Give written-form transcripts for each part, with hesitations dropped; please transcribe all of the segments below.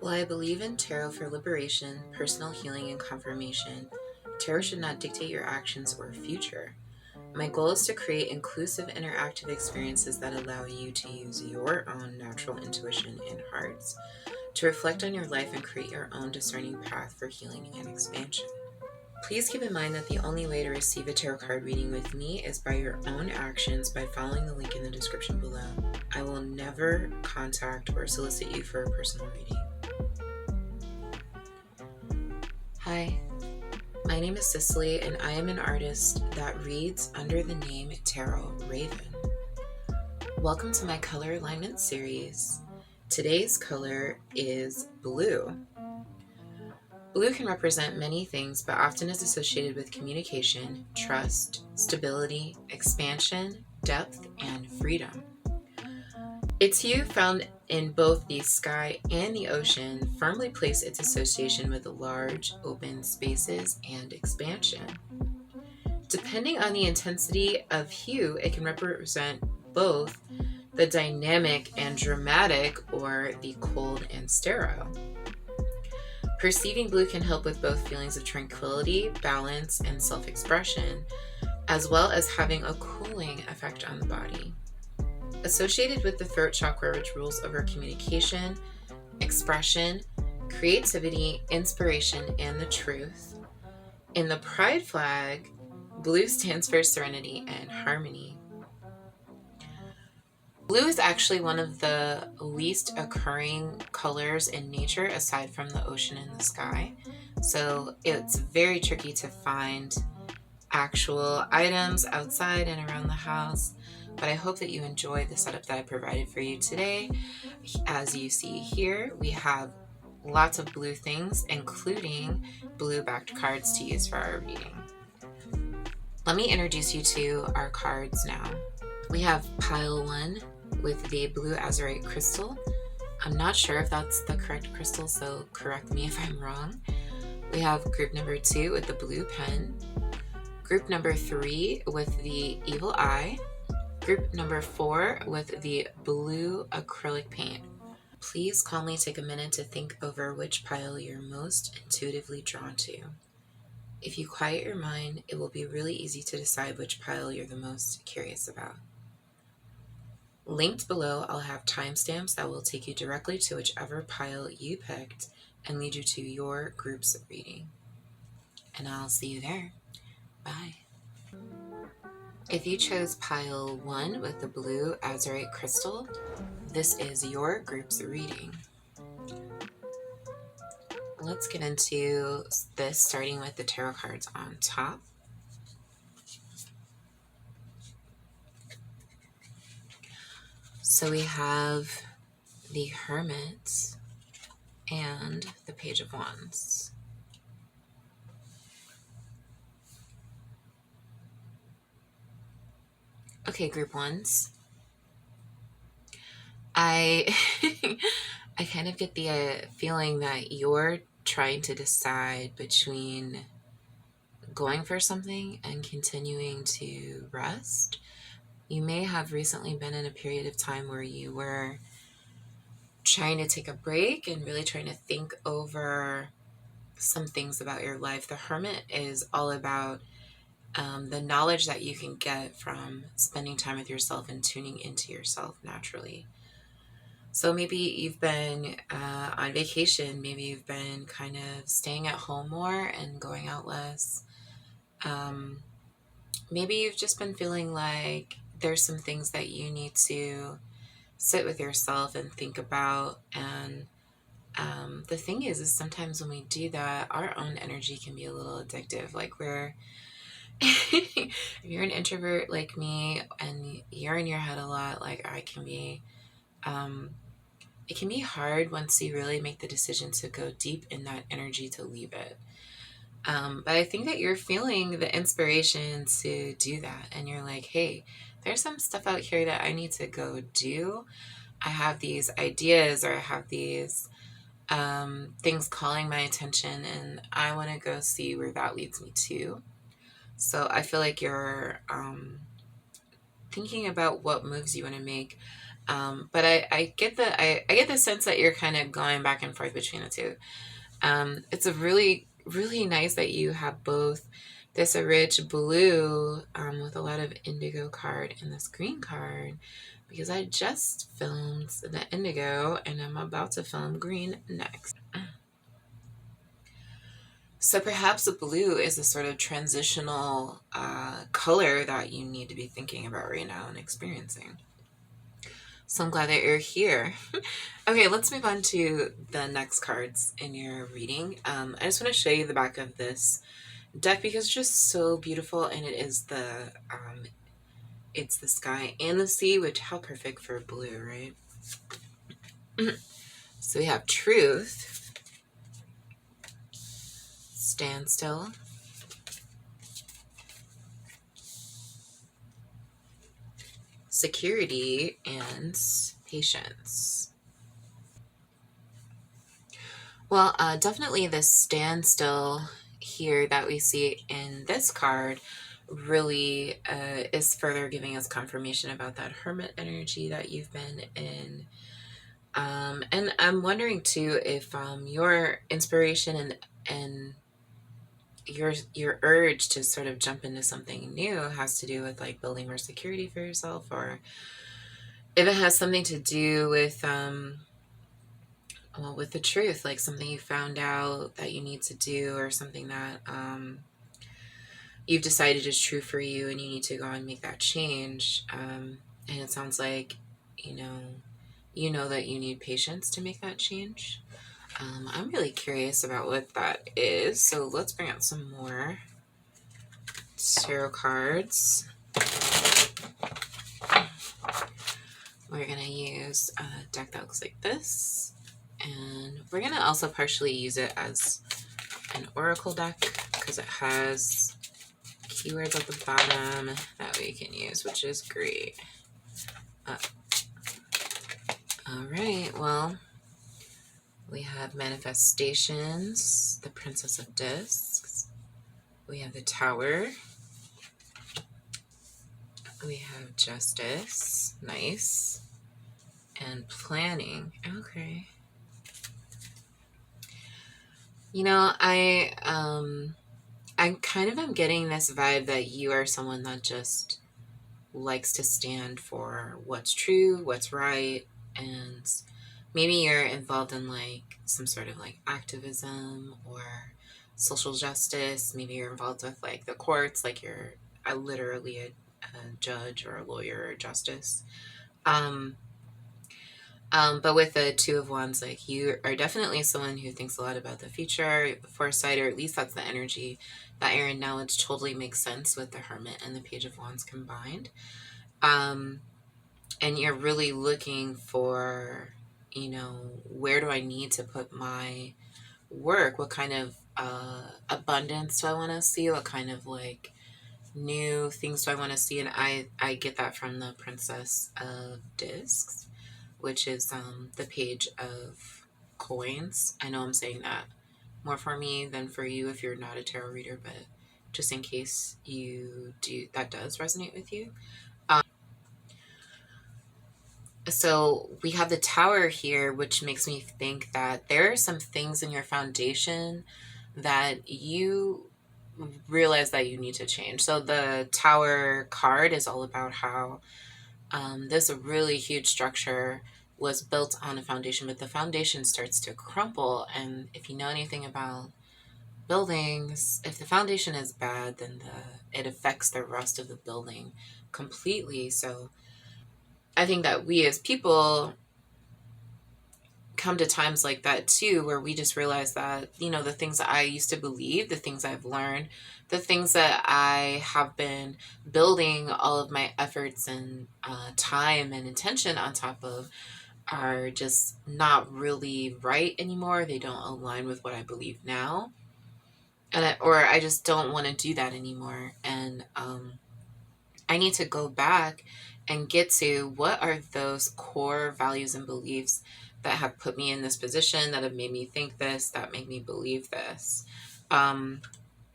While I believe in tarot for liberation, personal healing, and confirmation, tarot should not dictate your actions or future. My goal is to create inclusive, interactive experiences that allow you to use your own natural intuition and hearts to reflect on your life and create your own discerning path for healing and expansion. Please keep in mind that the only way to receive a tarot card reading with me is by your own actions by following the link in the description below. I will never contact or solicit you for a personal reading. Hi, my name is Cicely, and I am an artist that reads under the name tarotraven. Welcome to my color alignment series. Today's color is blue. Blue can represent many things, but often is associated with communication, trust, stability, expansion, depth, and freedom. Its hue, found in both the sky and the ocean, firmly place its association with large, open spaces and expansion. Depending on the intensity of hue, it can represent both the dynamic and dramatic, or the cold and sterile. Perceiving blue can help with both feelings of tranquility, balance, and self-expression, as well as having a cooling effect on the body. Associated with the throat chakra, which rules over communication, expression, creativity, inspiration, and the truth. In the pride flag, blue stands for serenity and harmony. Blue is actually one of the least occurring colors in nature aside from the ocean and the sky. So it's very tricky to find actual items outside and around the house. But I hope that you enjoy the setup that I provided for you today. As you see here, we have lots of blue things, including blue backed cards to use for our reading. Let me introduce you to our cards now. We have pile 1 with the blue azurite crystal. I'm not sure if that's the correct crystal, so correct me if I'm wrong. We have group number 2 with the blue pen. Group number 3 with the evil eye. Group number 4 with the blue acrylic paint. Please calmly take a minute to think over which pile you're most intuitively drawn to. If you quiet your mind, it will be really easy to decide which pile you're the most curious about. Linked below, I'll have timestamps that will take you directly to whichever pile you picked and lead you to your group's reading. And I'll see you there. Bye. If you chose pile 1 with the blue azurite crystal, this is your group's reading. Let's get into this, starting with the tarot cards on top. So we have the Hermit and the Page of Wands. Okay, group ones. I kind of get the feeling that you're trying to decide between going for something and continuing to rest. You may have recently been in a period of time where you were trying to take a break and really trying to think over some things about your life. The Hermit is all about the knowledge that you can get from spending time with yourself and tuning into yourself naturally. So maybe you've been on vacation, maybe you've been kind of staying at home more and going out less. Maybe you've just been feeling like there's some things that you need to sit with yourself and think about. And the thing is sometimes when we do that, our own energy can be a little addictive. Like if you're an introvert like me and you're in your head a lot, like I can be, it can be hard once you really make the decision to go deep in that energy to leave it. But I think that you're feeling the inspiration to do that. And you're like, hey, there's some stuff out here that I need to go do. I have these ideas, or I have these things calling my attention, and I want to go see where that leads me to. So I feel like you're thinking about what moves you want to make. But I get I get the sense that you're kind of going back and forth between the two. It's a really nice that you have both this rich blue with a lot of indigo card and this green card, because I just filmed the indigo and I'm about to film green next. So perhaps the blue is a sort of transitional color that you need to be thinking about right now and experiencing. So I'm glad that you're here. Okay, let's move on to the next cards in your reading. I just want to show you the back of this deck because it's just so beautiful, and it's the sky and the sea, which how perfect for blue, right? So we have truth, standstill, security, and patience. Well, definitely the standstill here that we see in this card really is further giving us confirmation about that hermit energy that you've been in. And I'm wondering too if your inspiration and your urge to sort of jump into something new has to do with like building more security for yourself, or if it has something to do with well, with the truth, like something you found out that you need to do, or something that you've decided is true for you and you need to go and make that change. And it sounds like you know that you need patience to make that change. I'm really curious about what that is, so let's bring out some more tarot cards. We're going to use a deck that looks like this, and we're going to also partially use it as an oracle deck because it has keywords at the bottom that we can use, which is great. All right, well, we have manifestations, the Princess of Discs, we have the Tower, we have justice, nice, and planning. Okay. You know, I kind of am getting this vibe that you are someone that just likes to stand for what's true, what's right, and maybe you're involved in like some sort of like activism or social justice. Maybe you're involved with like the courts, like you're literally a judge or a lawyer or justice. But with the Two of Wands, like you are definitely someone who thinks a lot about the future, the foresight, or at least that's the energy that you're in now, which totally makes sense with the Hermit and the Page of Wands combined. And you're really looking for, where do I need to put my work? What kind of abundance do I want to see? What kind of like new things do I want to see? And I get that from the Princess of Discs, which is the Page of Coins. I know I'm saying that more for me than for you if you're not a tarot reader, but just in case you do, that does resonate with you. So we have the Tower here, which makes me think that there are some things in your foundation that you realize that you need to change. So the Tower card is all about how this really huge structure was built on a foundation, but the foundation starts to crumble. And if you know anything about buildings, if the foundation is bad, then it affects the rest of the building completely. So I think that we as people come to times like that too, where we just realize that, the things that I used to believe, the things I've learned, the things that I have been building all of my efforts and time and intention on top of are just not really right anymore. They don't align with what I believe now. Or I just don't want to do that anymore. And I need to go back and get to what are those core values and beliefs that have put me in this position, that have made me think this, that make me believe this.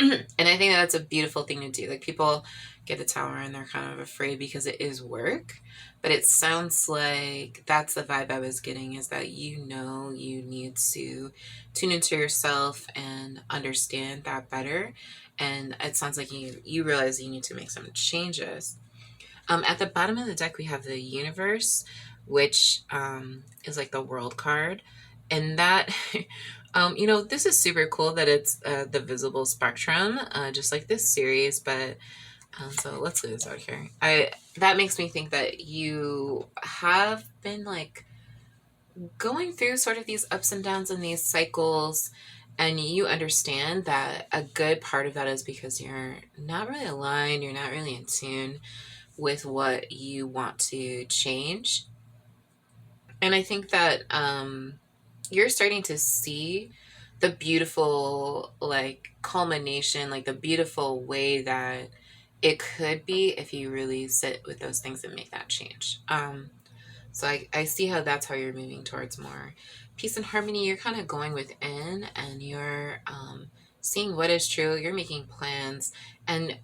And I think that's a beautiful thing to do. Like, people get the tower and they're kind of afraid because it is work, but it sounds like that's the vibe I was getting, is that you need to tune into yourself and understand that better. And it sounds like you realize you need to make some changes. At the bottom of the deck, we have the universe, which is like the world card. And that, this is super cool that it's the visible spectrum, just like this series. But so let's leave this out here. That makes me think that you have been like going through sort of these ups and downs and these cycles. And you understand that a good part of that is because you're not really aligned, you're not really in tune with what you want to change. And I think that you're starting to see the beautiful, like, culmination, like the beautiful way that it could be if you really sit with those things and make that change. So I see how that's how you're moving towards more peace and harmony. You're kind of going within and you're seeing what is true. You're making plans. And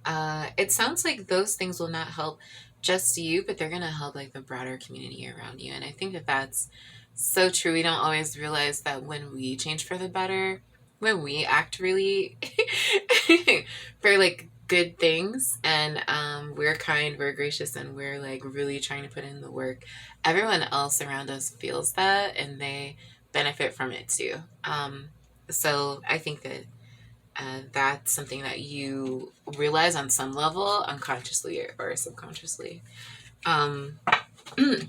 it sounds like those things will not help just you, but they're going to help like the broader community around you. And I think that that's so true. We don't always realize that when we change for the better, when we act really for like good things, and we're kind, we're gracious, and we're like really trying to put in the work, everyone else around us feels that and they benefit from it too. So I think that that's something that you realize on some level, unconsciously or subconsciously. At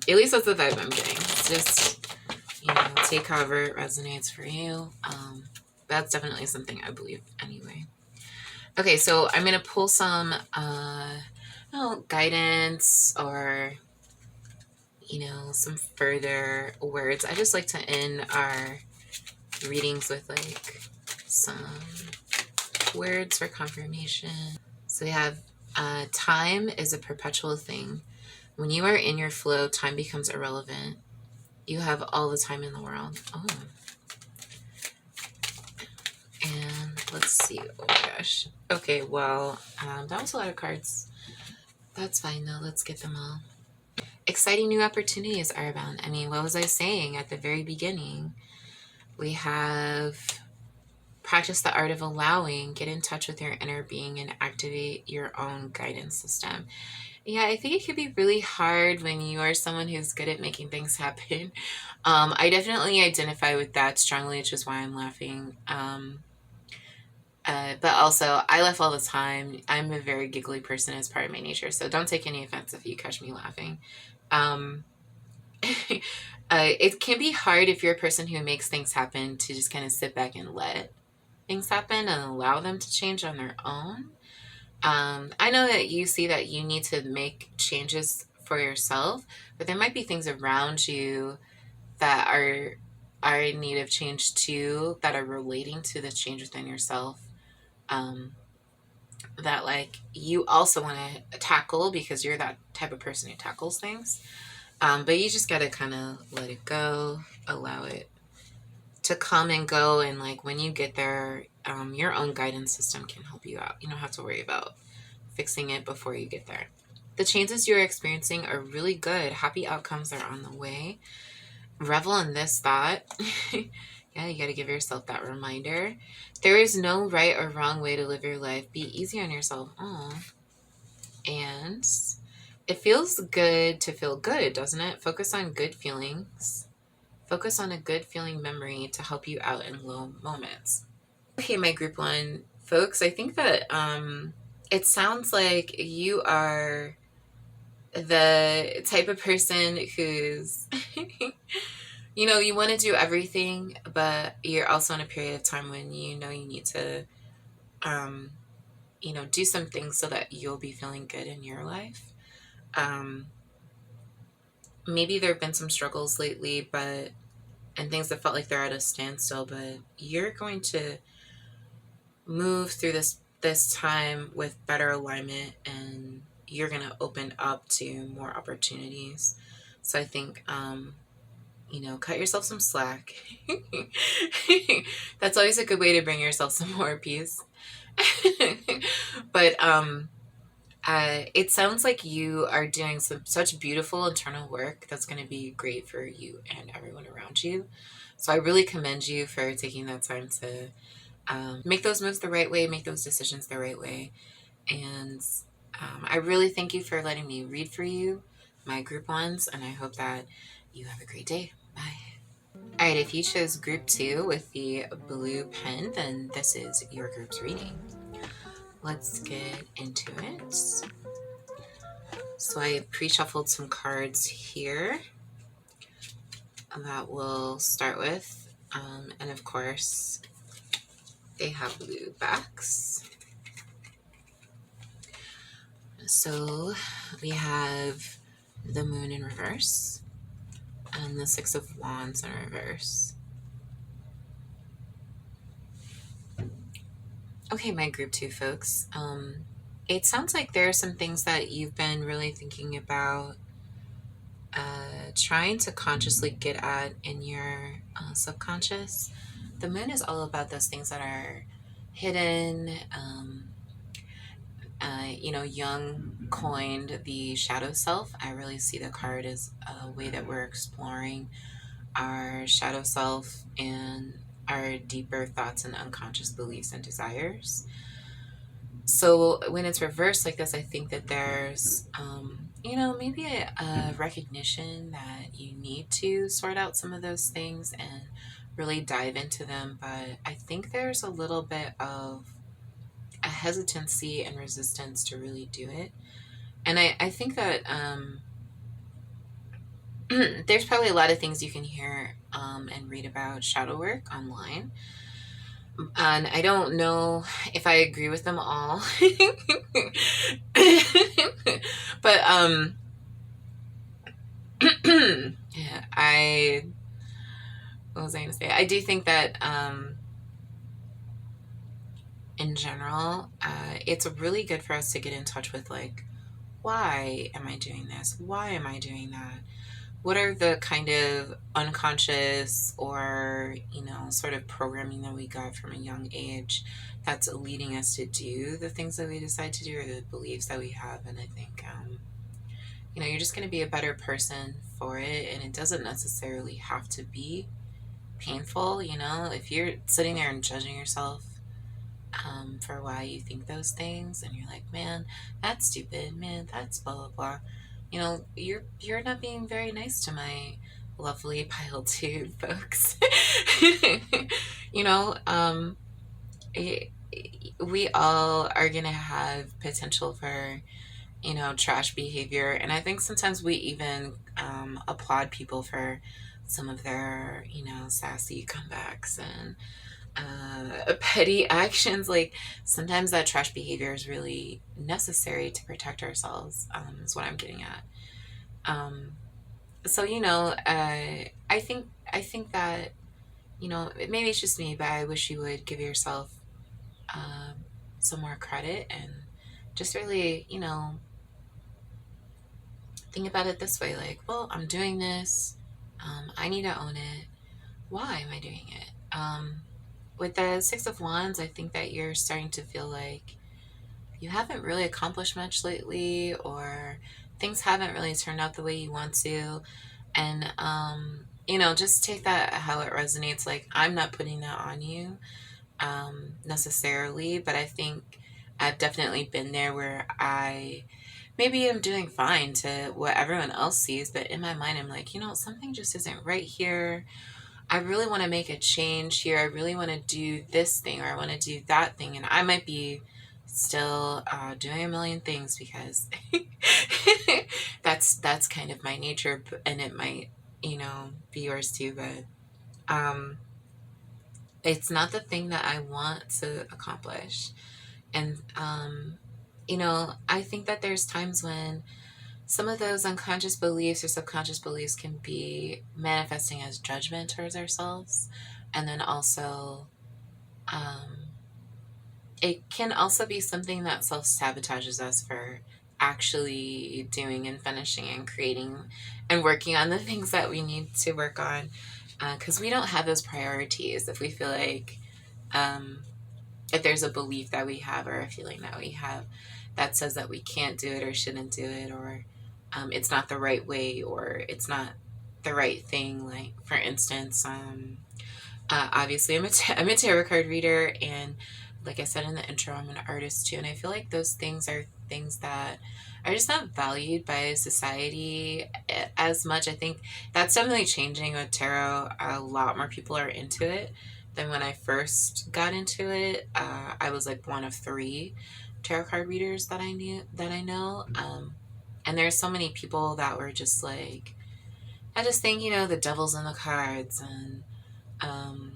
least that's the vibe I'm getting. It's just, take however it resonates for you. That's definitely something I believe anyway. Okay, so I'm going to pull some guidance or, some further words. I just like to end our readings with like some words for confirmation. So we have time is a perpetual thing. When you are in your flow, time becomes irrelevant. You have all the time in the world. Oh. And let's see. Oh my gosh. Okay, well, that was a lot of cards. That's fine though. Let's get them all. Exciting new opportunities are abound. I mean, what was I saying at the very beginning? We have practice the art of allowing, get in touch with your inner being, and activate your own guidance system. Yeah, I think it can be really hard when you are someone who's good at making things happen. I definitely identify with that strongly, which is why I'm laughing. But also, I laugh all the time. I'm a very giggly person as part of my nature, so don't take any offense if you catch me laughing. It can be hard if you're a person who makes things happen to just kind of sit back and let things happen and allow them to change on their own. I know that you see that you need to make changes for yourself, but there might be things around you that are in need of change too, that are relating to the change within yourself. That like you also want to tackle because you're that type of person who tackles things. But you just got to kind of let it go, allow it to come and go. And like when you get there, your own guidance system can help you out. You don't have to worry about fixing it before you get there. The changes you're experiencing are really good. Happy outcomes are on the way. Revel in this thought. Yeah, you got to give yourself that reminder. There is no right or wrong way to live your life. Be easy on yourself. And it feels good to feel good, doesn't it? Focus on good feelings. Focus on a good feeling memory to help you out in low moments. Okay, my group one folks, I think that it sounds like you are the type of person who's you want to do everything, but you're also in a period of time when you need to do some things so that you'll be feeling good in your life. Maybe there have been some struggles lately, and things that felt like they're at a standstill, but you're going to move through this time with better alignment, and you're going to open up to more opportunities. So I think cut yourself some slack. That's always a good way to bring yourself some more peace. But it sounds like you are doing such beautiful internal work that's going to be great for you and everyone around you. So I really commend you for taking that time to make those moves the right way, make those decisions the right way. And I really thank you for letting me read for you, my group ones, and I hope that you have a great day. Bye. All right, if you chose group 2 with the blue pen, then this is your group's reading. Let's get into it. So I pre-shuffled some cards here that we'll start with. And of course, they have blue backs. So we have the moon in reverse and the 6 of wands in reverse. Okay, my group 2 folks. It sounds like there are some things that you've been really thinking about trying to consciously get at in your subconscious. The moon is all about those things that are hidden. Jung coined the shadow self. I really see the card as a way that we're exploring our shadow self and our deeper thoughts and unconscious beliefs and desires. So when it's reversed like this, I think that there's, maybe a recognition that you need to sort out some of those things and really dive into them. But I think there's a little bit of a hesitancy and resistance to really do it. And I think that there's probably a lot of things you can hear and read about shadow work online. And I don't know if I agree with them all. But yeah, what was I going to say? I do think that in general, it's really good for us to get in touch with, like, why am I doing this? Why am I doing that? What are the kind of unconscious or, sort of programming that we got from a young age that's leading us to do the things that we decide to do or the beliefs that we have? And I think, you're just going to be a better person for it. And it doesn't necessarily have to be painful. If you're sitting there and judging yourself for why you think those things and you're like, man, that's stupid, man, that's blah blah blah, you're not being very nice to my lovely pile two folks. you know um it, we all are gonna have potential for trash behavior, and I think sometimes we even applaud people for some of their sassy comebacks and petty actions. Like, sometimes that trash behavior is really necessary to protect ourselves, is what I'm getting at. So I think that maybe it's just me, but I wish you would give yourself um, some more credit and just really think about it this way, like, well, I'm doing this, I need to own it. Why am I doing it? With the 6 of wands, I think that you're starting to feel like you haven't really accomplished much lately, or things haven't really turned out the way you want to. And just take that how it resonates. Like, I'm not putting that on you necessarily, but I think I've definitely been there where I maybe am doing fine to what everyone else sees, but in my mind I'm like, something just isn't right here. I really want to make a change here. I really want to do this thing, or I want to do that thing. And I might be still doing a million things because that's kind of my nature, and it might, be yours too. But it's not the thing that I want to accomplish. And, I think that there's times when some of those unconscious beliefs or subconscious beliefs can be manifesting as judgment towards ourselves. And then also, it can also be something that self sabotages us for actually doing and finishing and creating and working on the things that we need to work on. Because we don't have those priorities. If we feel like, if there's a belief that we have or a feeling that we have that says that we can't do it or shouldn't do it, or it's not the right way, or it's not the right thing. Like, for instance, obviously I'm a tarot card reader, and like I said in the intro, I'm an artist too, and I feel like those things are things that are just not valued by society as much. I think that's definitely changing with tarot. A lot more people are into it than when I first got into it. I was like one of 3 tarot card readers that I know. And there's so many people that were just like, I just think, the devil's in the cards, and um,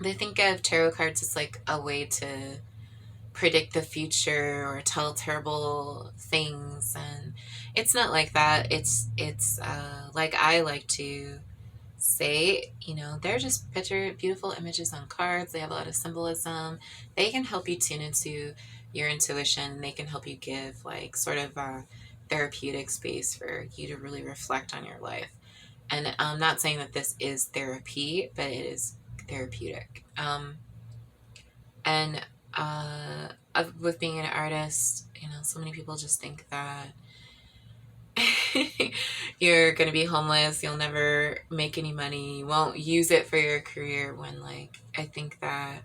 they think of tarot cards as like a way to predict the future or tell terrible things, and it's not like that. It's like I like to say, they're just beautiful images on cards. They have a lot of symbolism. They can help you tune into your intuition. They can help you give like sort of a therapeutic space for you to really reflect on your life. And I'm not saying that this is therapy, but it is therapeutic. And with being an artist, so many people just think that you're going to be homeless, you'll never make any money, you won't use it for your career, when like I think that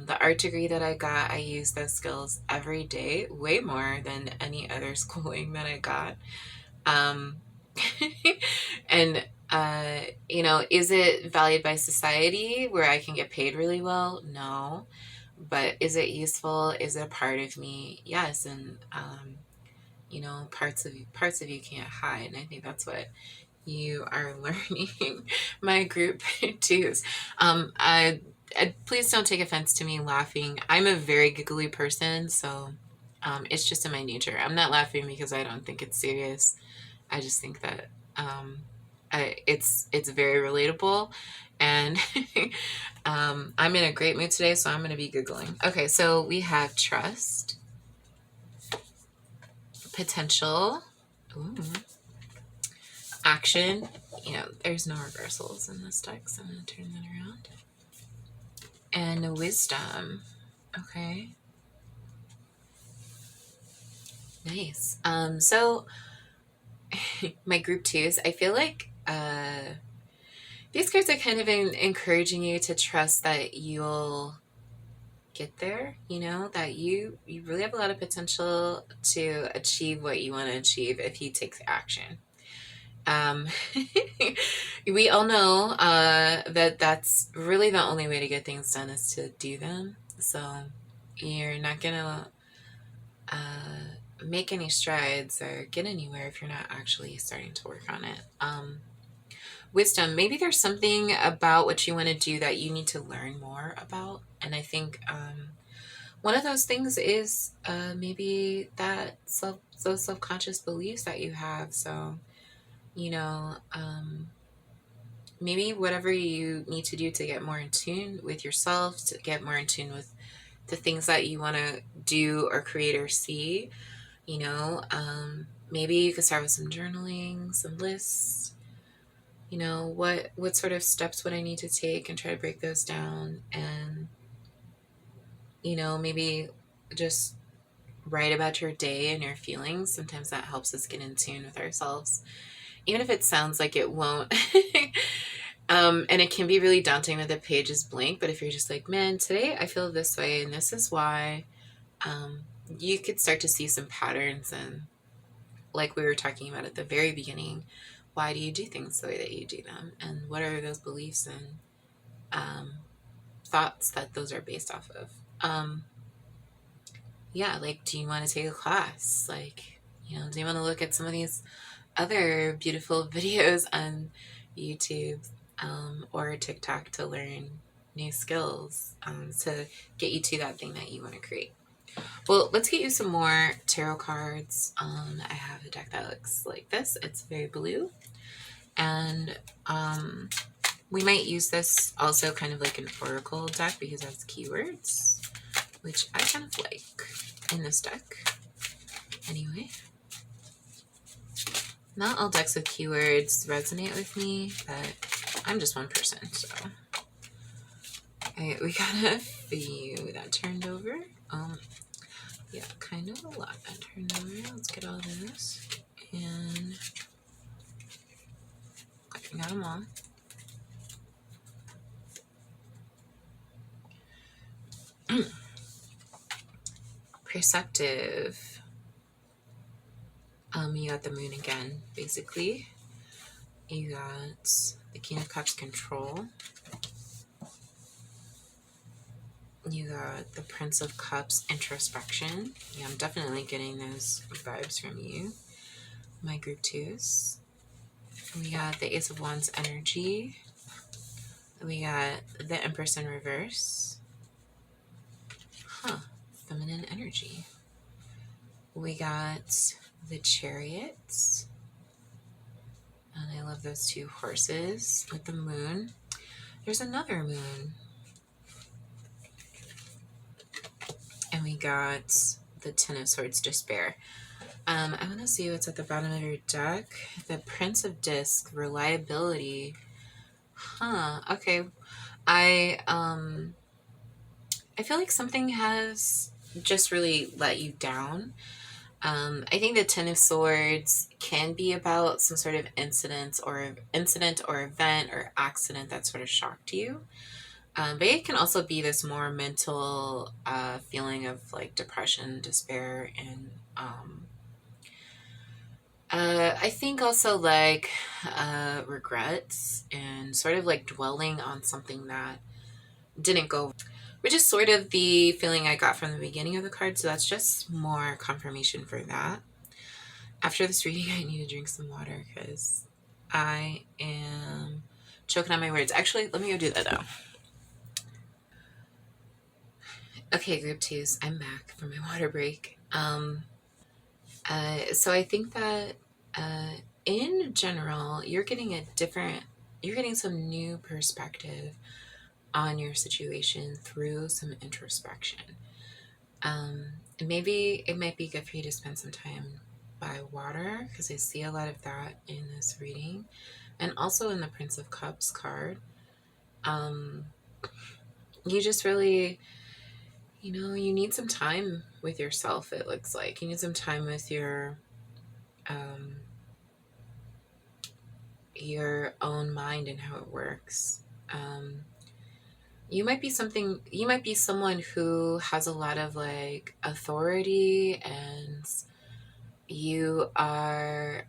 the art degree that I got, I use those skills every day, way more than any other schooling that I got. Um, and is it valued by society where I can get paid really well? No. But is it useful? Is it a part of me? Yes. And parts of you can't hide, and I think that's what you are learning. My group too. I please don't take offense to me laughing. I'm a very giggly person, so it's just in my nature. I'm not laughing because I don't think it's serious. I just think that it's very relatable, and I'm in a great mood today, so I'm going to be giggling. Okay, so we have trust, potential, ooh, action. There's no reversals in this deck, so I'm going to turn that around. And wisdom. Okay. Nice. So my group twos, I feel like these cards are kind of encouraging you to trust that you'll get there, that you really have a lot of potential to achieve what you want to achieve if you take action. We all know that that's really the only way to get things done, is to do them. So you're not gonna make any strides or get anywhere if you're not actually starting to work on it. Wisdom, maybe there's something about what you want to do that you need to learn more about, and I think one of those things is maybe that those subconscious beliefs that you have. So maybe whatever you need to do to get more in tune with yourself, to get more in tune with the things that you want to do or create or see, maybe you could start with some journaling, some lists, what sort of steps would I need to take, and try to break those down, and, maybe just write about your day and your feelings. Sometimes that helps us get in tune with ourselves, even if it sounds like it won't. And it can be really daunting that the page is blank, but if you're just like, man, today I feel this way and this is why, you could start to see some patterns, and like we were talking about at the very beginning, why do you do things the way that you do them, and what are those beliefs and thoughts that those are based off of. Yeah, like, do you want to take a class? Like, do you want to look at some of these other beautiful videos on YouTube or TikTok to learn new skills to get you to that thing that you want to create? Well, let's get you some more tarot cards. I have a deck that looks like this. It's very blue, and we might use this also kind of like an oracle deck because it has keywords, which I kind of like in this deck. Anyway, not all decks with keywords resonate with me, but I'm just one person, so We got a few that turned over. Yeah, kind of a lot that turned over. Let's get all those. And I got them all. Perceptive. You got the moon again, basically. You got the King of Cups, control. You got the Prince of Cups, introspection. Yeah, I'm definitely getting those vibes from you, my group twos. We got the Ace of Wands, energy. We got the Empress in reverse. Feminine energy. We got the Chariots. And I love those two horses with the moon. There's another moon. And we got the Ten of Swords, despair. I want to see what's at the bottom of your deck. The Prince of Disc, reliability. Okay. I feel like something has just really let you down. I think the Ten of Swords can be about some sort of incident or event or accident that sort of shocked you. But it can also be this more mental feeling of like depression, despair, and I think also like regrets and sort of like dwelling on something that didn't go, which is sort of the feeling I got from the beginning of the card. So that's just more confirmation for that. After this reading, I need to drink some water because I am choking on my words. Actually, let me go do that though. Okay, group twos, I'm back from my water break. So I think that in general, you're getting some new perspective on your situation through some introspection. Maybe it might be good for you to spend some time by water because I see a lot of that in this reading, and also in the Prince of Cups card. You just really, you need some time with yourself. It looks like you need some time with your own mind and how it works. You might be someone who has a lot of like authority, and you are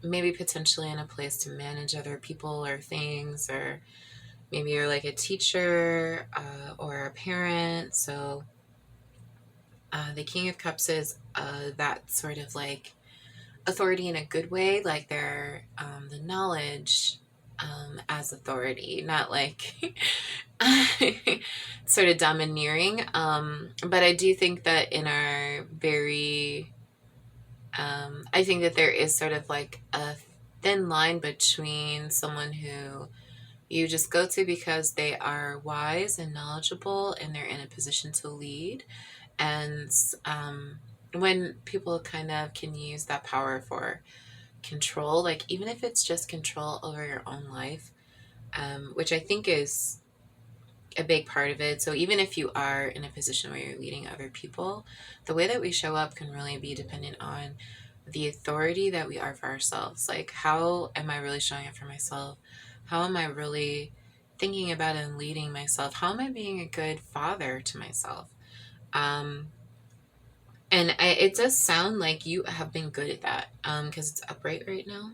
maybe potentially in a place to manage other people or things, or maybe you're like a teacher or a parent. So the King of Cups is that sort of like authority in a good way, like they're the knowledge as authority, not like sort of domineering. But I do think that in our very, I think that there is sort of like a thin line between someone who you just go to because they are wise and knowledgeable and they're in a position to lead, and when people kind of can use that power for control, like even if it's just control over your own life, which I think is a big part of it. So even if you are in a position where you're leading other people, the way that we show up can really be dependent on the authority that we are for ourselves. Like, how am I really showing up for myself? How am I really thinking about and leading myself? How am I being a good father to myself? And it does sound like you have been good at that, because it's upright right now,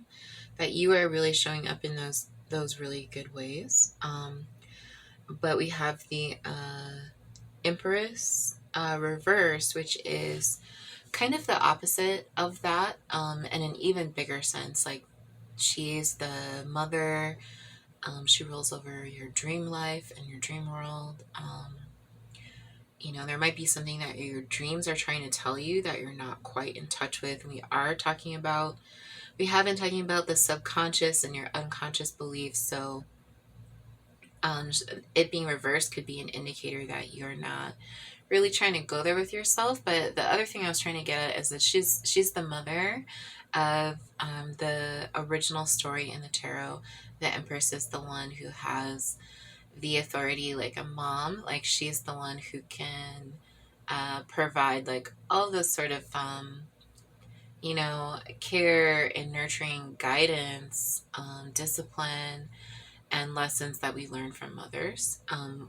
that you are really showing up in those really good ways. But we have the Empress reverse, which is kind of the opposite of that, in an even bigger sense. Like, she's the mother. She rules over your dream life and your dream world. There might be something that your dreams are trying to tell you that you're not quite in touch with. We have been talking about the subconscious and your unconscious beliefs. So it being reversed could be an indicator that you're not really trying to go there with yourself. But the other thing I was trying to get at is that she's the mother of the original story in the tarot. The Empress is the one who has the authority, like a mom. Like she's the one who can provide like all this sort of care and nurturing guidance, discipline, and lessons that we learn from mothers,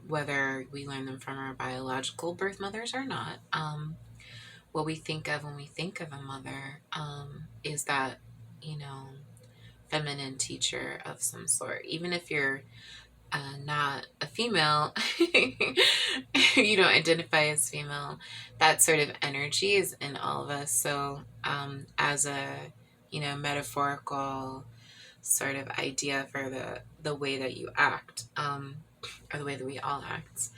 whether we learn them from our biological birth mothers or not. What we think of when we think of a mother is that, you know, feminine teacher of some sort. Even if you're not a female, you don't identify as female, that sort of energy is in all of us. So, as a, metaphorical sort of idea for the way that you act, or the way that we all act,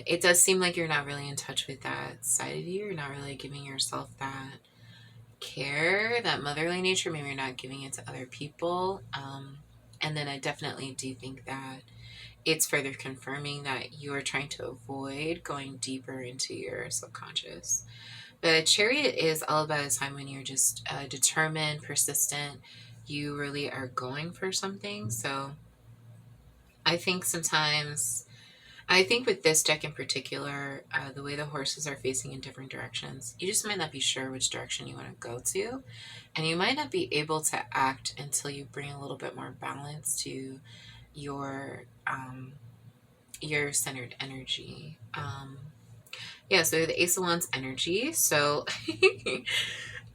it does seem like you're not really in touch with that side of you. You're not really giving yourself that care, that motherly nature. Maybe you're not giving it to other people. And then I definitely do think that it's further confirming that you are trying to avoid going deeper into your subconscious. The chariot is all about a time when you're just determined, persistent. You really are going for something. So I think sometimes, I think with this deck in particular, the way the horses are facing in different directions, you just might not be sure which direction you want to go to. And you might not be able to act until you bring a little bit more balance to your centered energy. Yeah, so the Ace of Wands energy. So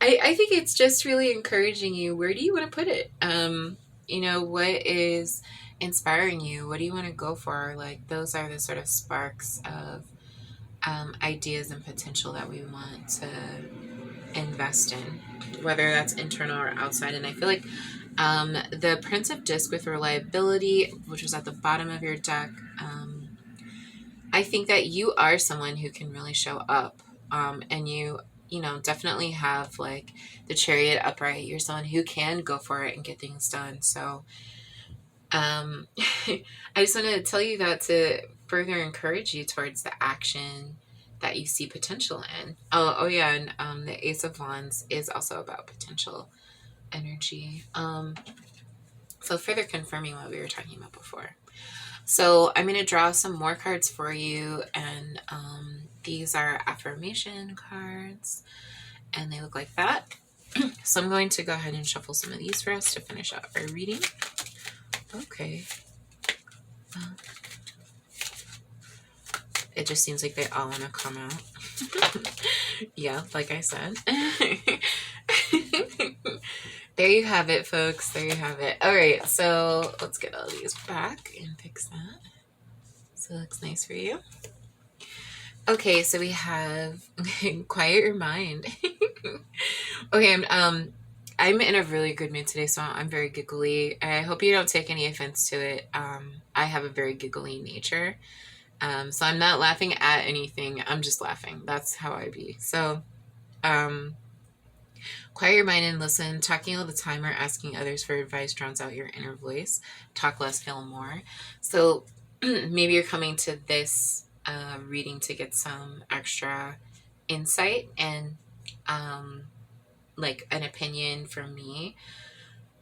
I think it's just really encouraging you. Where do you want to put it? What is inspiring you? What do you want to go for? Like, those are the sort of sparks of ideas and potential that we want to invest in, whether that's internal or outside. And I feel like the Prince of Disc with reliability, which was at the bottom of your deck, I think that you are someone who can really show up, and you definitely have like the Chariot upright. You're someone who can go for it and get things done. So I just want to tell you that to further encourage you towards the action that you see potential in. Oh yeah, and the Ace of Wands is also about potential energy. So further confirming what we were talking about before. So I'm going to draw some more cards for you, and these are affirmation cards, and they look like that. So I'm going to go ahead and shuffle some of these for us to finish up our reading. Okay. It just seems like they all want to come out. Yeah, like I said. There you have it, folks. There you have it. All right, so let's get all these back and fix that so it looks nice for you. Okay, so we have quiet your mind. Okay, I'm in a really good mood today, so I'm very giggly. I hope you don't take any offense to it. I have a very giggly nature. So I'm not laughing at anything. I'm just laughing. That's how I be. So, quiet your mind and listen. Talking all the time or asking others for advice drowns out your inner voice. Talk less, feel more. So maybe you're coming to this reading to get some extra insight and like an opinion from me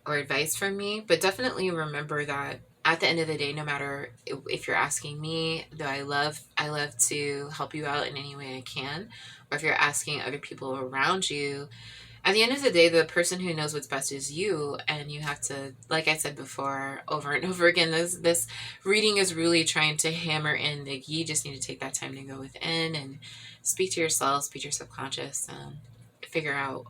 or advice from me. But definitely remember that at the end of the day, no matter if you're asking me, though I love to help you out in any way I can, or if you're asking other people around you, at the end of the day, the person who knows what's best is you, and you have to, like I said before, over and over again, this reading is really trying to hammer in that you just need to take that time to go within and speak to yourself, speak to your subconscious, figure out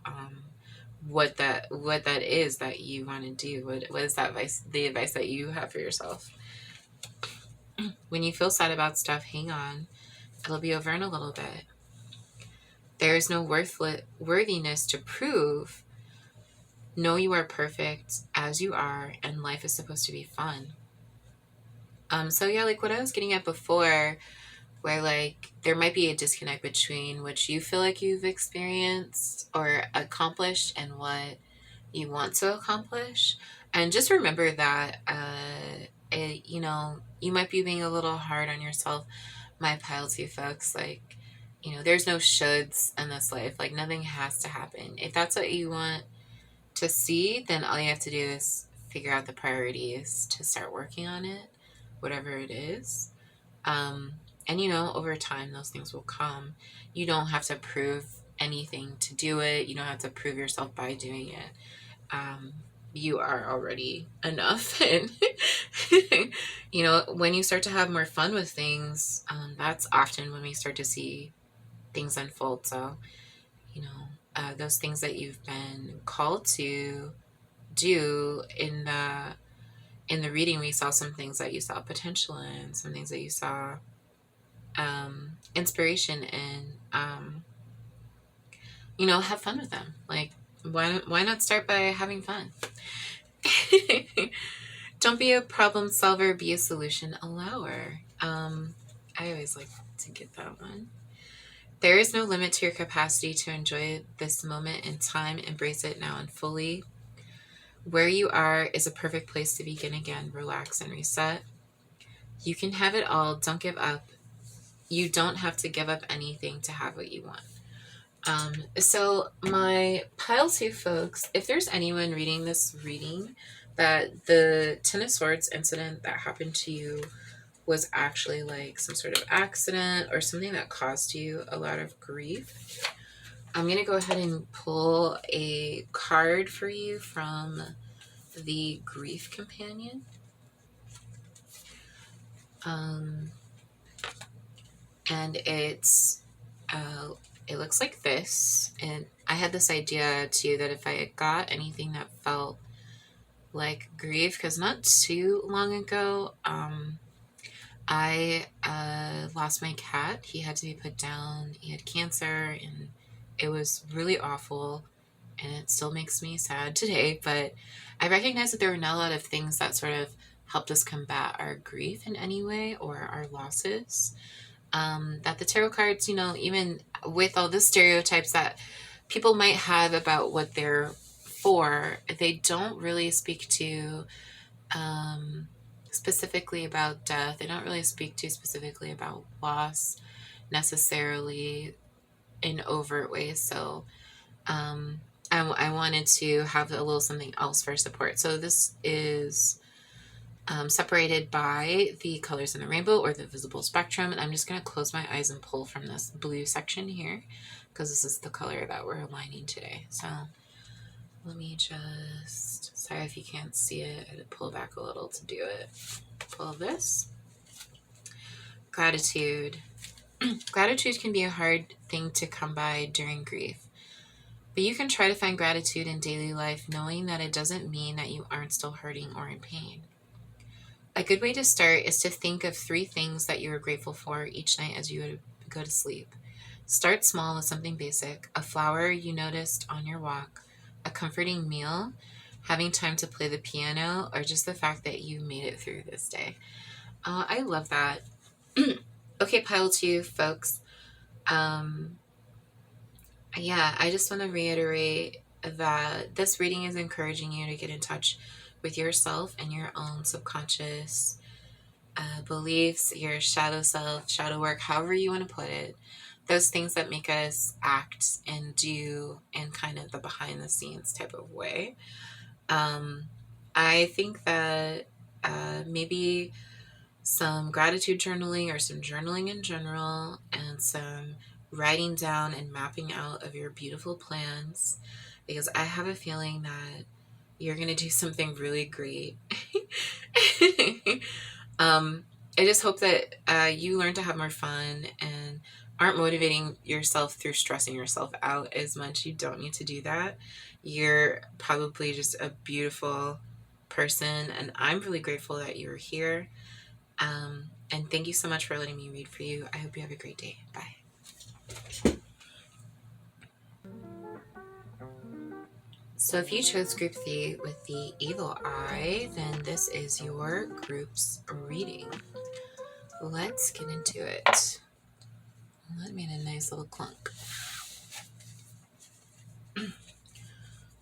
what that is that you want to do. What is that advice, the advice that you have for yourself? When you feel sad about stuff, hang on. It'll be over in a little bit. There is no worthiness to prove. Know you are perfect as you are, and life is supposed to be fun. So yeah, like what I was getting at before, where like there might be a disconnect between what you feel like you've experienced or accomplished and what you want to accomplish. And just remember that, you might be being a little hard on yourself. My pile too, folks. Like, there's no shoulds in this life. Like, nothing has to happen. If that's what you want to see, then all you have to do is figure out the priorities to start working on it. whatever it is. And you know, over time, those things will come. You don't have to prove anything to do it. You don't have to prove yourself by doing it. You are already enough. And, you know, when you start to have more fun with things, that's often when we start to see things unfold. So, you know, those things that you've been called to do in the reading, we saw some things that you saw potential in, some things that you saw inspiration in. You know, have fun with them. Like, why not start by having fun? Don't be a problem solver, be a solution allower. I always like to get that one. There is no limit to your capacity to enjoy this moment in time. Embrace it now and fully. Where you are is a perfect place to begin again. Relax and reset. You can have it all. Don't give up. You don't have to give up anything to have what you want. So my pile 2 folks, if there's anyone reading this reading that the Ten of Swords incident that happened to you was actually like some sort of accident or something that caused you a lot of grief, I'm going to go ahead and pull a card for you from the Grief Companion. And it's it looks like this, and I had this idea too that if I had got anything that felt like grief, because not too long ago I lost my cat. He had to be put down. He had cancer, and it was really awful, and it still makes me sad today. But I recognize that there were not a lot of things that sort of helped us combat our grief in any way or our losses. That the tarot cards, you know, even with all the stereotypes that people might have about what they're for, they don't really speak to specifically about death. They don't really speak to specifically about loss necessarily in overt ways. So I wanted to have a little something else for support. So this is separated by the colors in the rainbow or the visible spectrum. And I'm just going to close my eyes and pull from this blue section here because this is the color that we're aligning today. So let me just, sorry if you can't see it, I had to pull back a little to do it. Pull this. Gratitude. Gratitude can be a hard thing to come by during grief. But you can try to find gratitude in daily life, knowing that it doesn't mean that you aren't still hurting or in pain. A good way to start is to think of 3 things that you are grateful for each night as you go to sleep. Start small with something basic: a flower you noticed on your walk, a comforting meal, having time to play the piano, or just the fact that you made it through this day. I love that. Okay, pile 2, folks. Yeah, I just want to reiterate that this reading is encouraging you to get in touch with yourself and your own subconscious beliefs, your shadow self, shadow work, however you want to put it. Those things that make us act and do in kind of the behind the scenes type of way. I think that maybe some gratitude journaling or some journaling in general and some writing down and mapping out of your beautiful plans, because I have a feeling that you're going to do something really great. I just hope that you learn to have more fun and aren't motivating yourself through stressing yourself out as much. You don't need to do that. You're probably just a beautiful person, and I'm really grateful that you're here. And thank you so much for letting me read for you. I hope you have a great day. Bye. So if you chose group 3 with the evil eye, then this is your group's reading. Let's get into it. That made a nice little clunk.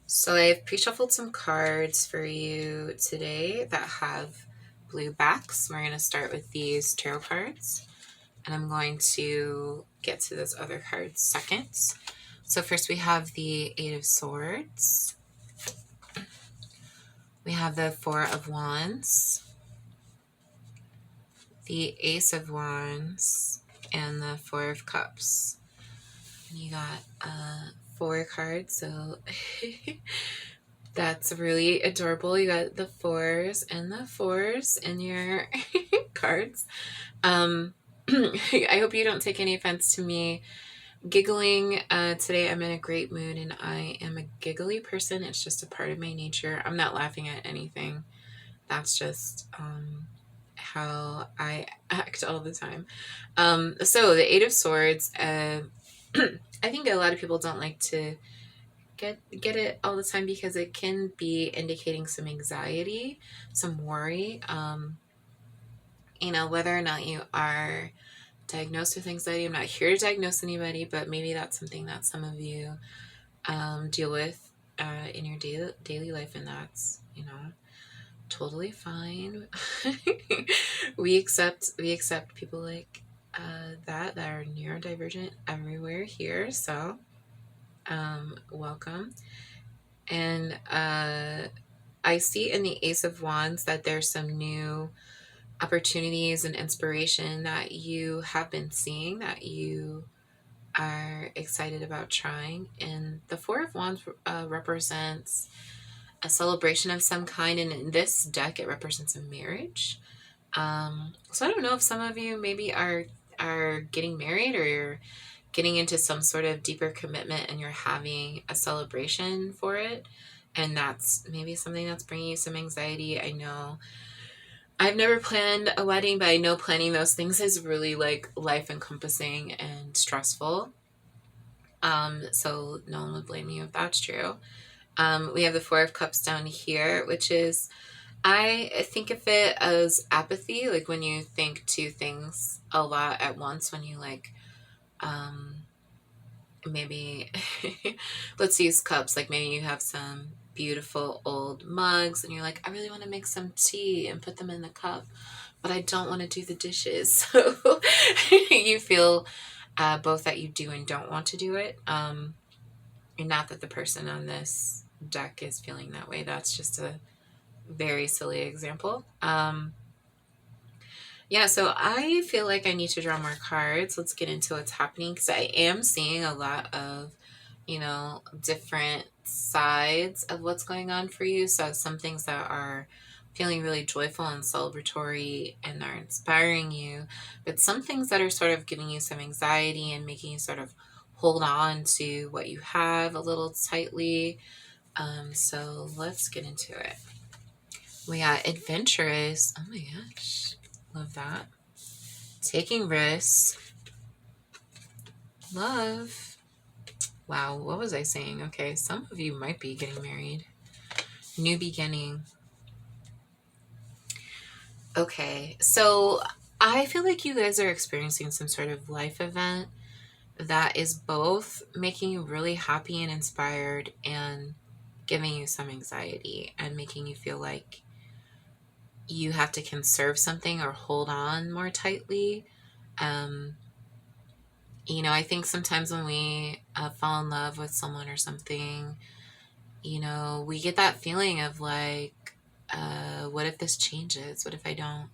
So I've pre-shuffled some cards for you today that have blue backs. We're going to start with these tarot cards, and I'm going to get to those other cards second. So first we have the 8 of Swords. We have the 4 of Wands. the Ace of Wands, and the Four of Cups. And you got 4 cards, so that's really adorable. You got the 4s and the 4s in your cards. I hope you don't take any offense to me giggling. Today I'm in a great mood and I am a giggly person. It's just a part of my nature. I'm not laughing at anything. That's just how I act all the time. So the 8 of Swords, I think a lot of people don't like to get it all the time because it can be indicating some anxiety, some worry. Whether or not you are diagnosed with anxiety, I'm not here to diagnose anybody, but maybe that's something that some of you deal with in your daily life, and that's totally fine. we accept people like that are neurodivergent everywhere here, so welcome. And I see in the Ace of Wands that there's some new opportunities and inspiration that you have been seeing that you are excited about trying. And the Four of Wands represents a celebration of some kind, and in this deck it represents a marriage. So I don't know if some of you maybe are getting married, or you're getting into some sort of deeper commitment and you're having a celebration for it, and that's maybe something that's bringing you some anxiety. I know I've never planned a wedding, but I know planning those things is really like life encompassing and stressful. So no one would blame you if that's true. We have the Four of Cups down here, which is, I think of it as apathy, like when you think two things a lot at once, when you like, maybe, let's use cups, like maybe you have some beautiful old mugs and you're like, I really want to make some tea and put them in the cup, but I don't want to do the dishes. So you feel both that you do and don't want to do it. And not that the person on this deck is feeling that way. That's just a very silly example. Yeah, so I feel like I need to draw more cards. Let's get into what's happening, because I am seeing a lot of, different sides of what's going on for you. So some things that are feeling really joyful and celebratory and are inspiring you, but some things that are sort of giving you some anxiety and making you sort of hold on to what you have a little tightly. So let's get into it. We got adventurous. Oh my gosh. Love that. Taking risks. Love. Wow, what was I saying? Okay, some of you might be getting married. New beginning. Okay, so I feel like you guys are experiencing some sort of life event that is both making you really happy and inspired and giving you some anxiety and making you feel like you have to conserve something or hold on more tightly. I think sometimes when we fall in love with someone or something, we get that feeling of like, what if this changes? What if I don't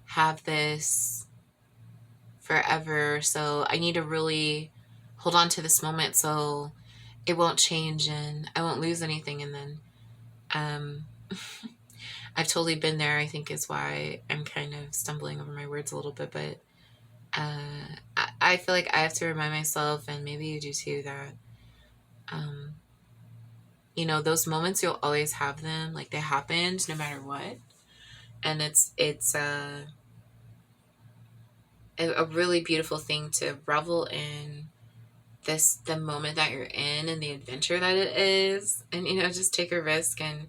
have this forever? So I need to really hold on to this moment so it won't change and I won't lose anything. And then I've totally been there, I think is why I'm kind of stumbling over my words a little bit, but I feel like I have to remind myself, and maybe you do too, that those moments, you'll always have them. Like, they happened no matter what, and it's a really beautiful thing to revel in the moment that you're in and the adventure that it is, and just take a risk and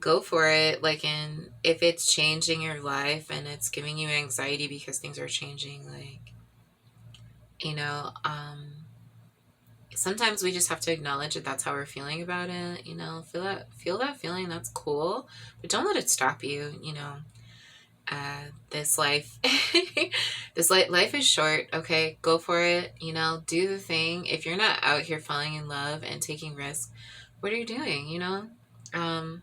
go for it. Like, and if it's changing your life and it's giving you anxiety because things are changing, like, sometimes we just have to acknowledge that that's how we're feeling about it. Feel that feeling. That's cool, but don't let it stop you. This life, life is short. Okay, go for it. Do the thing. If you're not out here falling in love and taking risks, what are you doing? Um,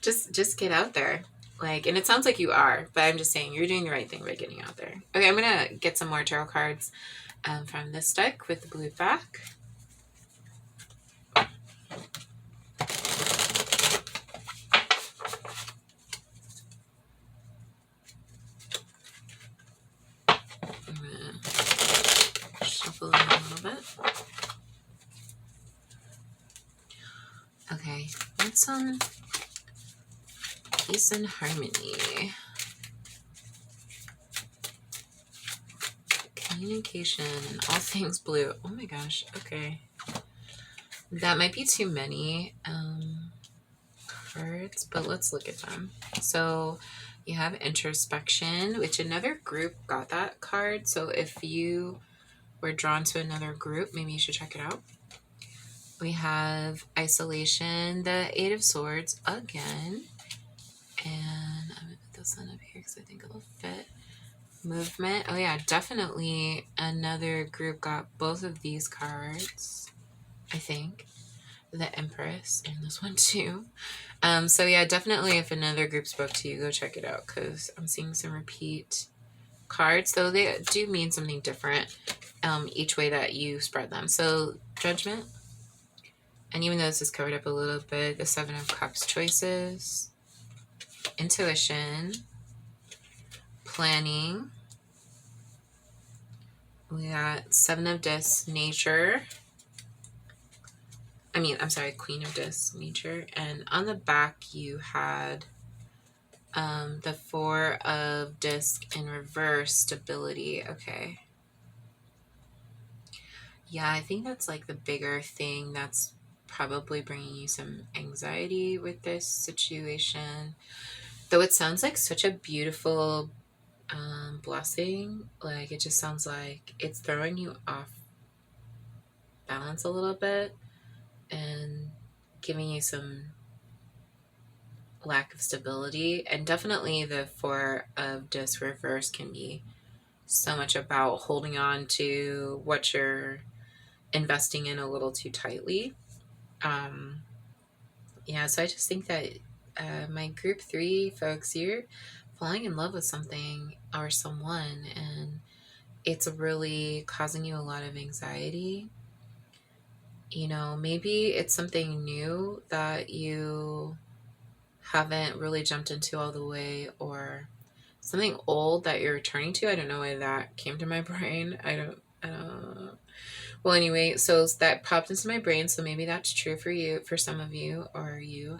just get out there. Like, and it sounds like you are, but I'm just saying you're doing the right thing by getting out there. Okay, I'm going to get some more tarot cards from this deck with the blue back. I'm going to shuffle them a little bit. Okay, let's peace and harmony. Communication and all things blue. Oh my gosh, okay. That might be too many cards, but let's look at them. So you have introspection, which another group got that card. So if you were drawn to another group, maybe you should check it out. We have isolation, the Eight of Swords again. And I'm going to put this one up here because I think it'll fit. Movement. Oh yeah, definitely another group got both of these cards, I think. The Empress and this one too. So yeah, definitely if another group spoke to you, go check it out because I'm seeing some repeat cards, though they do mean something different each way that you spread them. So Judgment, and even though this is covered up a little bit, the Seven of Cups, choices, intuition, planning. We got Seven of Discs, nature. I'm sorry, Queen of Discs, nature. And on the back you had the Four of Disc in reverse, stability. Okay. Yeah, I think that's like the bigger thing that's probably bringing you some anxiety with this situation. Though it sounds like such a beautiful blessing. Like, it just sounds like it's throwing you off balance a little bit and giving you some lack of stability. And definitely the Four of Disc reverse can be so much about holding on to what you're investing in a little too tightly. Yeah, so I just think that my group 3 folks, you're falling in love with something or someone, and it's really causing you a lot of anxiety. You know, maybe it's something new that you haven't really jumped into all the way, or something old that you're returning to. I don't know why that came to my brain. I don't well, anyway, so that popped into my brain, so maybe that's true for you, for some of you, or you.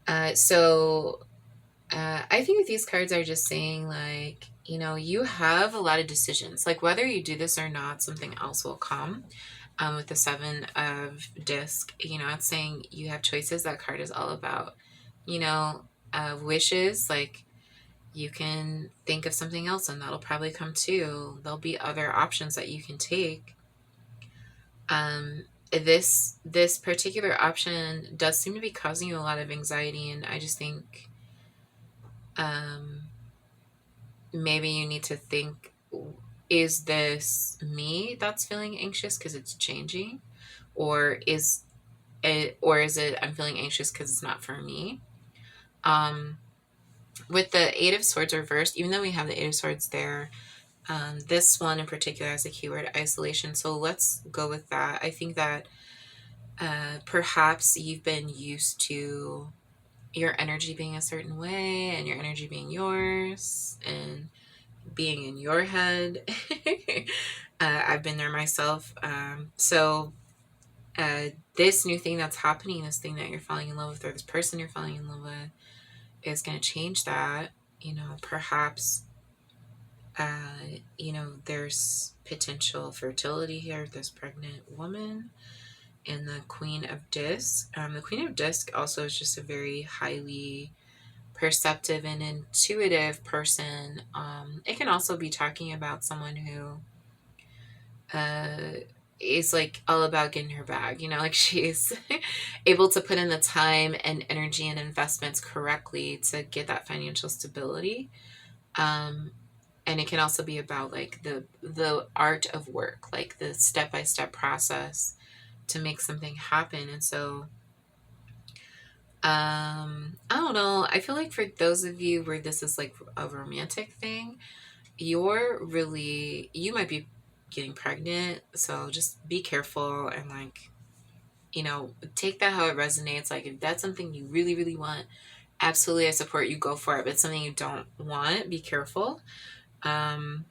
I think these cards are just saying, like, you know, you have a lot of decisions. Like, whether you do this or not, something else will come. With the Seven of Disc, you know, it's saying you have choices. That card is all about, you know, wishes. Like, you can think of something else and that'll probably come too. There'll be other options that you can take. This particular option does seem to be causing you a lot of anxiety, and I just think maybe you need to think, is this me that's feeling anxious because it's changing, or is it I'm feeling anxious because it's not for me? With the Eight of Swords reversed, even though we have the Eight of Swords there, this one in particular has a keyword isolation, so let's go with that. I think that perhaps you've been used to your energy being a certain way and your energy being yours and being in your head. I've been there myself. So this new thing that's happening, this thing that you're falling in love with, or this person you're falling in love with, is going to change that. You know, perhaps, you know, there's potential fertility here with this pregnant woman. And the Queen of Disc. The Queen of Disc also is just a very highly perceptive and intuitive person. It can also be talking about someone who is like all about getting her bag, you know, like she's able to put in the time and energy and investments correctly to get that financial stability. And it can also be about like the art of work, like the step-by-step process to make something happen. And so I don't know. I feel like for those of you where this is like a romantic thing, you might be getting pregnant. So just be careful and like, take that how it resonates. Like if that's something you really, really want, absolutely I support you, go for it. But it's something you don't want, be careful. Um,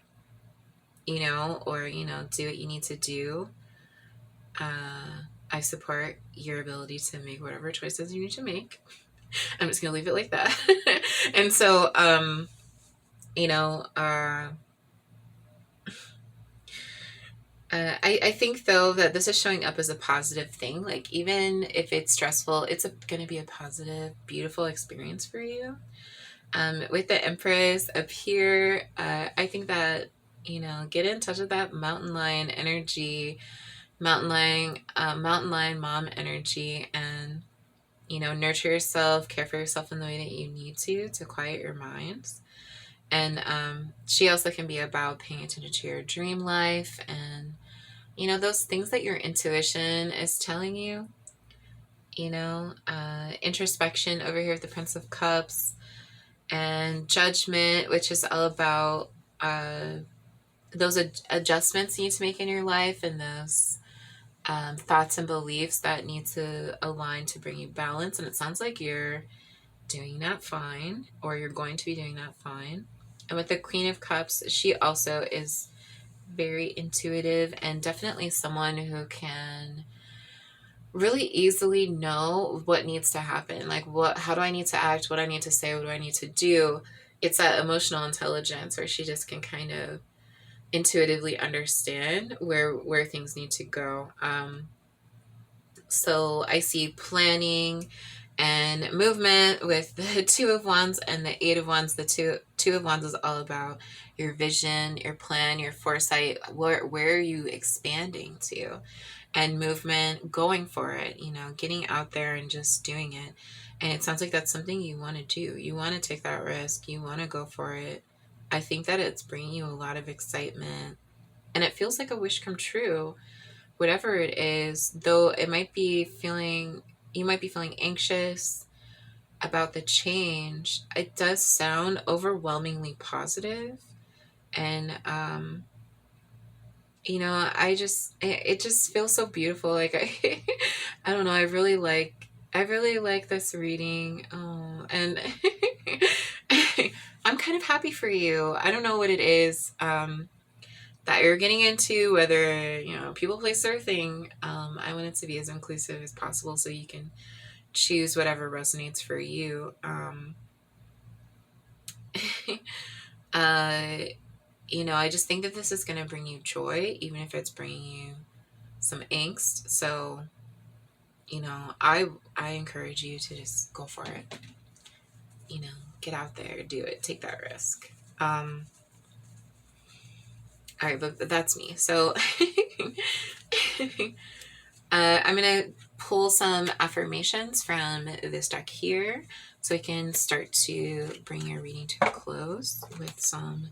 do what you need to do. I support your ability to make whatever choices you need to make. I'm just gonna leave it like that. And so, you know, uh, I think though that this is showing up as a positive thing. Like even if it's stressful, it's going to be a positive, beautiful experience for you. With the Empress up here, I think that get in touch with that mountain lion energy, mountain lion mom energy, and nurture yourself, care for yourself in the way that you need to quiet your mind. And she also can be about paying attention to your dream life and those things that your intuition is telling you. Introspection over here with the Prince of Cups, and judgment, which is all about those adjustments you need to make in your life, and those thoughts and beliefs that need to align to bring you balance. And it sounds like you're doing that fine, or you're going to be doing that fine. And with the Queen of Cups, she also is very intuitive and definitely someone who can really easily know what needs to happen. Like how do I need to act? What I need to say? What do I need to do? It's that emotional intelligence where she just can kind of intuitively understand where things need to go. So I see planning and movement with the Two of Wands and the Eight of Wands. The two of Wands is all about your vision, your plan, your foresight. Where are you expanding to? And movement, going for it, getting out there and just doing it. And it sounds like that's something you want to do. You want to take that risk. You want to go for it. I think that it's bringing you a lot of excitement. And it feels like a wish come true, whatever it is, though you might be feeling anxious about the change. It does sound overwhelmingly positive. And, it just feels so beautiful. Like I don't know. I really like this reading. Oh, and I'm kind of happy for you. I don't know what it is, that you're getting into, whether, people, place, or thing. I want it to be as inclusive as possible so you can choose whatever resonates for you. uh, I just think that this is going to bring you joy, even if it's bringing you some angst. So, I encourage you to just go for it. Get out there, do it, take that risk. All right, but that's me. So I'm going to pull some affirmations from this deck here so we can start to bring your reading to a close with some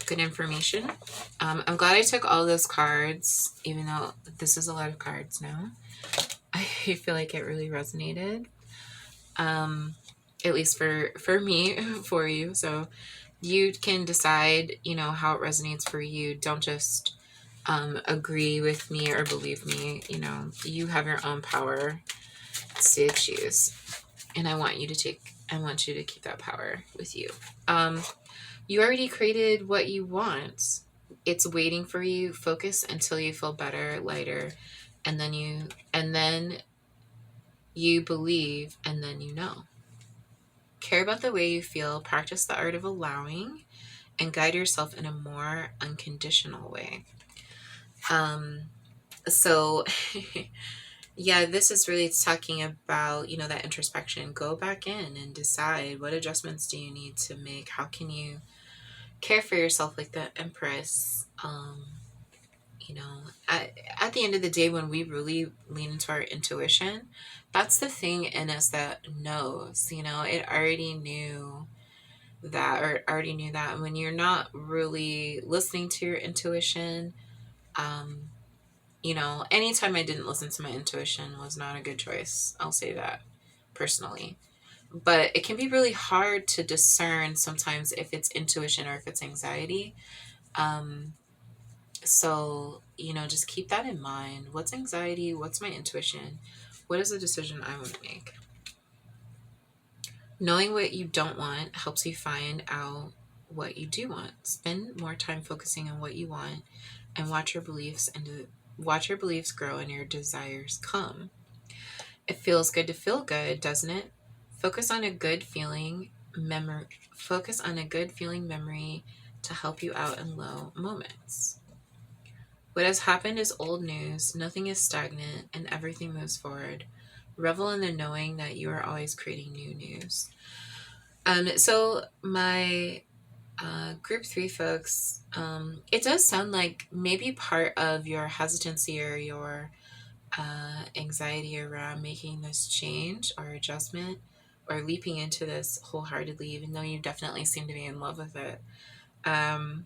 good information. I'm glad I took all those cards, even though this is a lot of cards now. I feel like it really resonated, at least for me, for you. So you can decide, how it resonates for you. Don't just agree with me or believe me. You have your own power to choose, and I want you to keep that power with you. You already created what you want. It's waiting for you. Focus until you feel better, lighter, and then you believe, and then care about the way you feel. Practice the art of allowing, and guide yourself in a more unconditional way. So yeah, this is really talking about, that introspection. Go back in and decide, what adjustments do you need to make? How can you care for yourself like the Empress? At the end of the day, when we really lean into our intuition, that's the thing in us that knows, it already knew that, or already knew that. And when you're not really listening to your intuition, anytime I didn't listen to my intuition was not a good choice. I'll say that personally. But it can be really hard to discern sometimes if it's intuition or if it's anxiety. So, just keep that in mind. What's anxiety? What's my intuition? What is the decision I want to make? Knowing what you don't want helps you find out what you do want. Spend more time focusing on what you want and watch your beliefs grow and your desires come. It feels good to feel good, doesn't it? Focus on a good feeling memory. Focus on a good feeling memory to help you out in low moments. What has happened is old news. Nothing is stagnant and everything moves forward. Revel in the knowing that you are always creating new news. So my group 3 folks, it does sound like maybe part of your hesitancy or your anxiety around making this change or adjustment or leaping into this wholeheartedly, even though you definitely seem to be in love with it, um,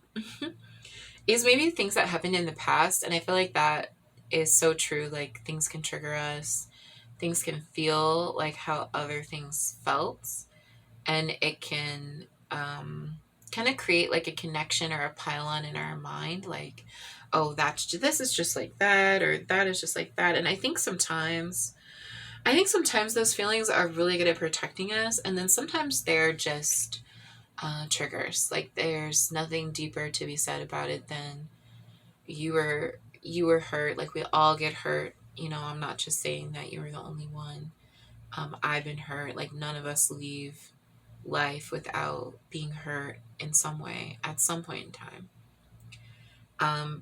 is maybe things that happened in the past. And I feel like that is so true. Like, things can trigger us, things can feel like how other things felt, and it can kind of create like a connection or a pile-on in our mind, like, oh, this is just like that, or that is just like that. And I think sometimes those feelings are really good at protecting us, and then sometimes they're just triggers. Like, there's nothing deeper to be said about it than you were hurt. Like, we all get hurt. I'm not just saying that you were the only one. I've been hurt. Like, none of us leave life without being hurt in some way at some point in time.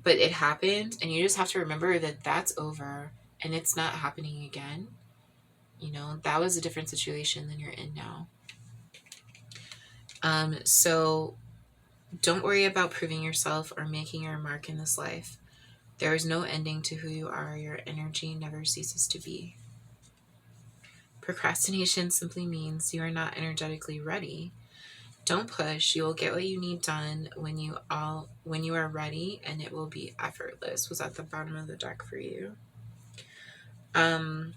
But it happened, and you just have to remember that that's over and it's not happening again. That was a different situation than you're in now. So don't worry about proving yourself or making your mark in this life. There is no ending to who you are. Your energy never ceases to be. Procrastination simply means you are not energetically ready. Don't push. You will get what you need done when you are ready, and it will be effortless. Was at the bottom of the deck for you. I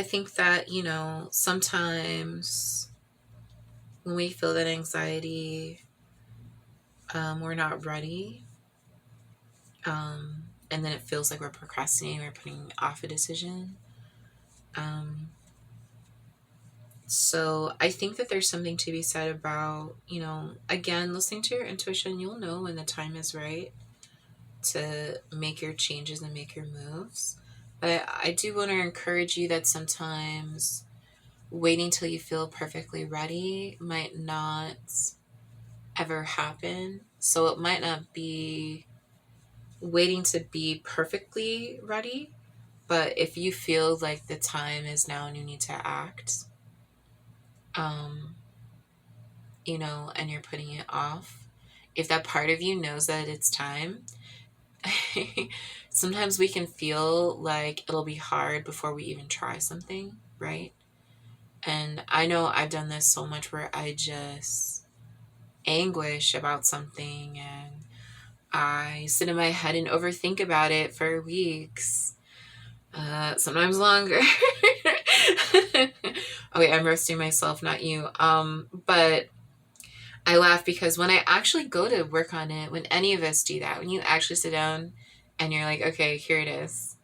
think that, sometimes when we feel that anxiety, we're not ready. And then it feels like we're procrastinating, we're putting off a decision. So I think that there's something to be said about, again, listening to your intuition. You'll know when the time is right to make your changes and make your moves. But I do want to encourage you that sometimes waiting till you feel perfectly ready might not ever happen. So it might not be waiting to be perfectly ready, but if you feel like the time is now and you need to act, and you're putting it off, if that part of you knows that it's time, sometimes we can feel like it'll be hard before we even try something, right? And I know I've done this so much where I just anguish about something and I sit in my head and overthink about it for weeks, sometimes longer. Okay, I'm roasting myself, not you. But I laugh because when I actually go to work on it, when any of us do that, when you actually sit down and you're like, okay, here it is,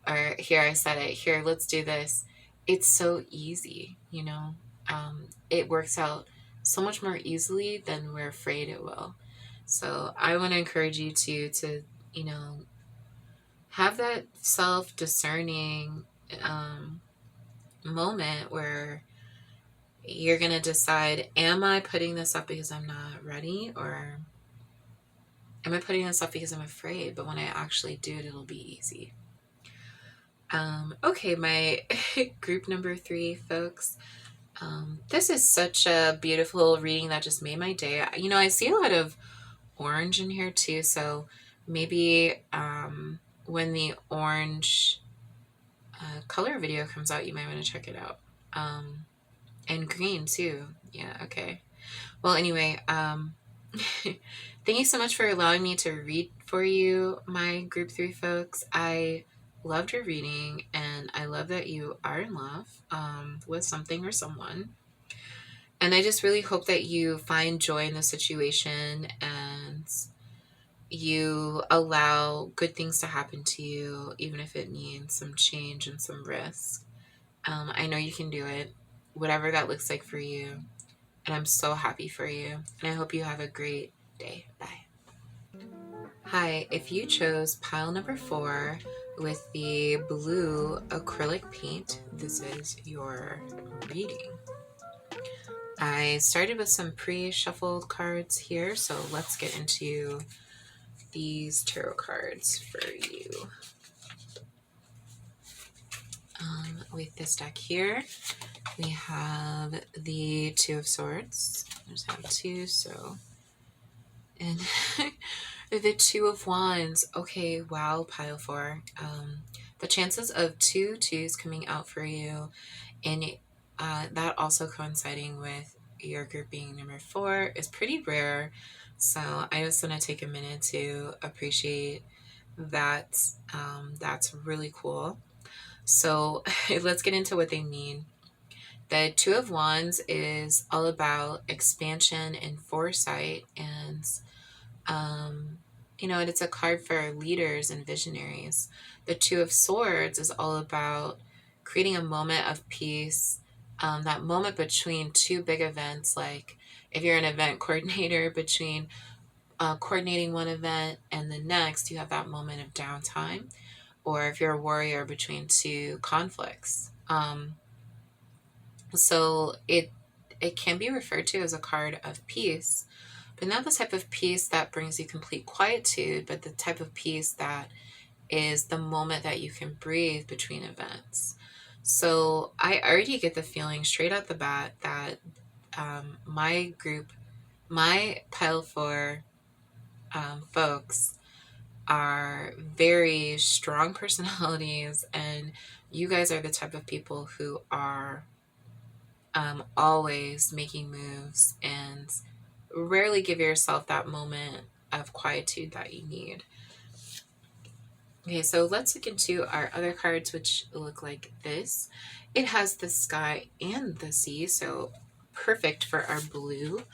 or here I said it, here, let's do this. It's so easy, it works out so much more easily than we're afraid it will. So I want to encourage you to, have that self-discerning moment where you're going to decide, am I putting this up because I'm not ready, or am I putting this up because I'm afraid? But when I actually do it, it'll be easy. Okay, my group number 3, folks. This is such a beautiful reading that just made my day. I see a lot of orange in here too, so maybe when the orange color video comes out, you might want to check it out. And green too. Yeah, okay. Well, anyway, thank you so much for allowing me to read for you, my group 3 folks. I loved your reading, and I love that you are in love with something or someone. And I just really hope that you find joy in the situation and you allow good things to happen to you, even if it means some change and some risk. I know you can do it, whatever that looks like for you. And I'm so happy for you. And I hope you have a great day. Bye. Hi, if you chose pile number 4 with the blue acrylic paint, this is your reading. I started with some pre-shuffled cards here, so let's get into these tarot cards for you. With this deck here, we have the Two of Swords. I just have 2, so... And the Two of Wands. Okay, wow, pile 4. The chances of 2 twos coming out for you, and that also coinciding with your group being number 4 is pretty rare. So I just want to take a minute to appreciate that. That's really cool. So let's get into what they mean. The Two of Wands is all about expansion and foresight, and you know, it's a card for leaders and visionaries. The Two of Swords is all about creating a moment of peace, that moment between two big events. Like if you're an event coordinator, between coordinating one event and the next, you have that moment of downtime. Or if you're a warrior, between two conflicts. So it can be referred to as a card of peace, but not the type of peace that brings you complete quietude, but the type of peace that is the moment that you can breathe between events. So I already get the feeling straight out the bat that my group, my pile 4 folks are very strong personalities, and you guys are the type of people who are always making moves and rarely give yourself that moment of quietude that you need. Okay, so let's look into our other cards, which look like this. It has the sky and the sea, so perfect for our blue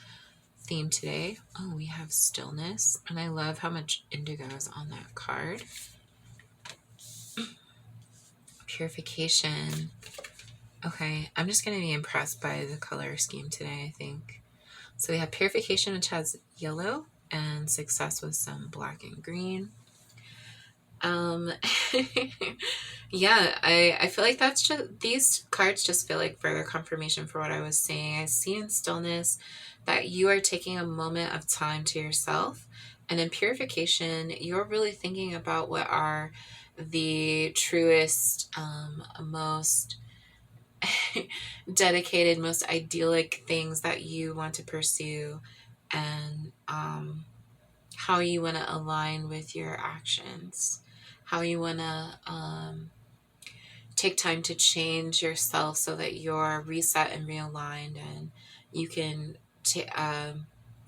theme today. Oh, we have stillness, and I love how much indigo is on that card. Purification. Okay, I'm just going to be impressed by the color scheme today, I think. So we have purification, which has yellow, and success with some black and green. Yeah, I feel like that's just, these cards just feel like further confirmation for what I was saying. I see in stillness that you are taking a moment of time to yourself, and in purification, you're really thinking about what are the truest, most dedicated, most idyllic things that you want to pursue, and how you want to align with your actions, how you want to take time to change yourself so that you're reset and realigned, and you can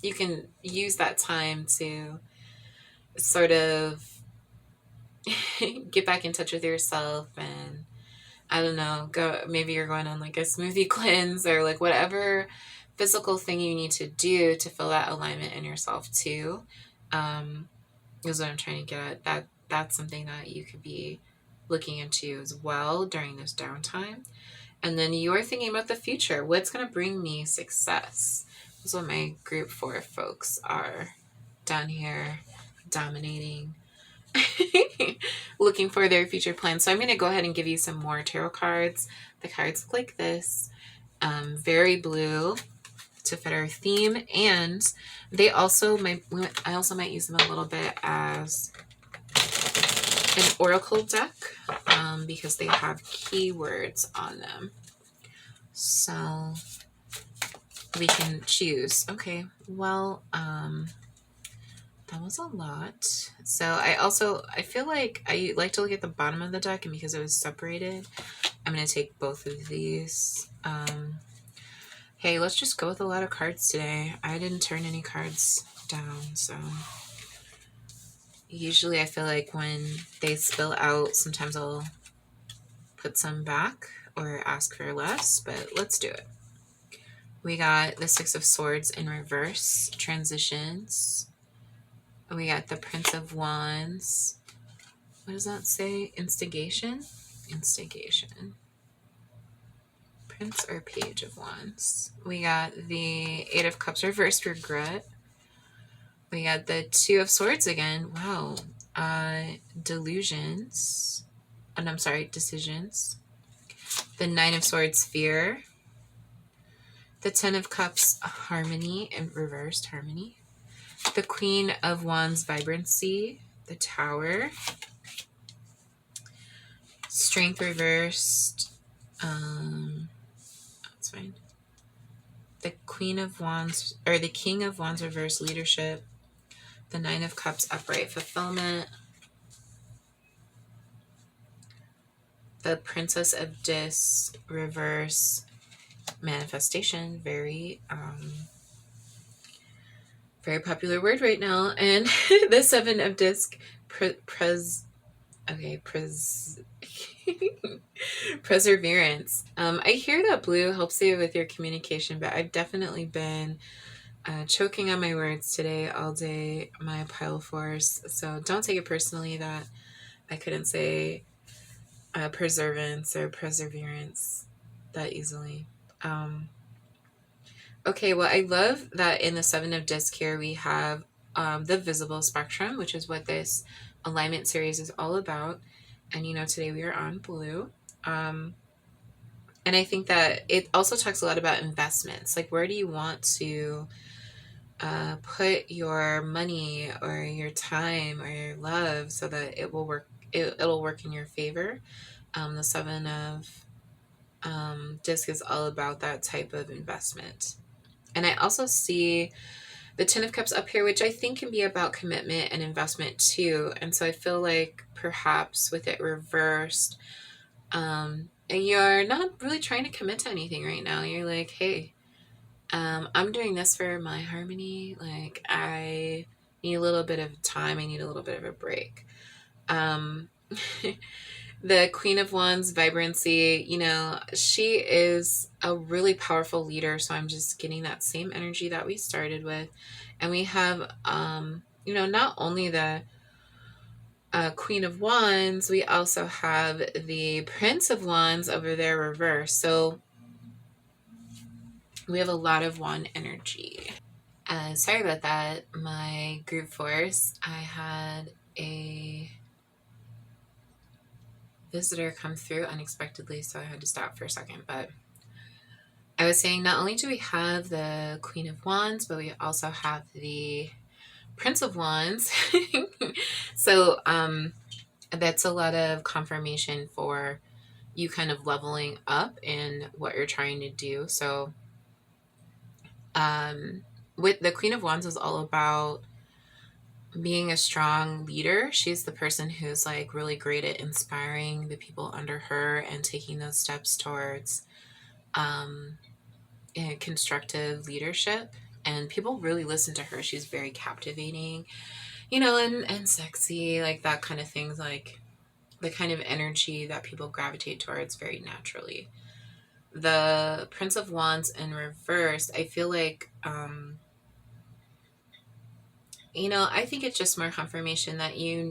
you can use that time to sort of get back in touch with yourself. And I don't know, go, maybe you're going on like a smoothie cleanse, or like whatever physical thing you need to do to feel that alignment in yourself too. Is what I'm trying to get at. That's something that you could be looking into as well during this downtime. And then you're thinking about the future. What's going to bring me success? That's what my group 4 folks are down here dominating. Looking for their future plans. So I'm going to go ahead and give you some more tarot cards. The cards look like this. Very blue to fit our theme, and they also I also might use them a little bit as an oracle deck, because they have keywords on them. So we can choose. Okay, well, that was a lot. So I feel like I like to look at the bottom of the deck, and because it was separated, I'm going to take both of these. Hey, let's just go with a lot of cards today. I didn't turn any cards down, so Usually I feel like when they spill out, sometimes I'll put some back or ask for less, but let's do it. We got the Six of Swords in reverse, transitions. We got the Prince of Wands. What does that say? Instigation? Instigation. Prince or Page of Wands. We got the Eight of Cups reversed, regret. We got the Two of Swords again. Wow. Delusions. And I'm sorry, decisions. The Nine of Swords, fear. The Ten of Cups, harmony and reversed harmony. The Queen of Wands, vibrancy. The Tower. Strength reversed. That's fine. The Queen of Wands, or the King of Wands reversed, leadership. The Nine of Cups, upright, fulfillment. The Princess of Discs, reverse, manifestation. Very popular word right now. And the Seven of Discs, perseverance. I hear that blue helps you with your communication, but I've definitely been choking on my words today, all day, my pile force. So don't take it personally that I couldn't say perseverance or perseverance that easily. Okay, well, I love that in the Seven of Discs here we have the visible spectrum, which is what this alignment series is all about. And today we are on blue. And I think that it also talks a lot about investments. Like, where do you want to put your money or your time or your love so that it will work? It'll work in your favor. The Seven of Disc is all about that type of investment. And I also see the Ten of Cups up here, which I think can be about commitment and investment too. And so I feel like perhaps with it reversed, you're not really trying to commit to anything right now. You're like, hey, I'm doing this for my harmony. Like, I need a little bit of time. I need a little bit of a break. The Queen of Wands, vibrancy, she is a really powerful leader. So I'm just getting that same energy that we started with. And we have, not only the Queen of Wands, we also have the Prince of Wands over there reversed. So we have a lot of wand energy. Sorry about that. My group force, I had a visitor come through unexpectedly, so I had to stop for a second. But I was saying, not only do we have the Queen of Wands, but we also have the Prince of Wands. So that's a lot of confirmation for you kind of leveling up in what you're trying to do. So with the Queen of Wands is all about being a strong leader. She's the person who's like really great at inspiring the people under her and taking those steps towards constructive leadership. And people really listen to her. She's very captivating, and sexy, like that kind of things, like the kind of energy that people gravitate towards very naturally. The Prince of Wands in reverse, I feel like I think it's just more confirmation that you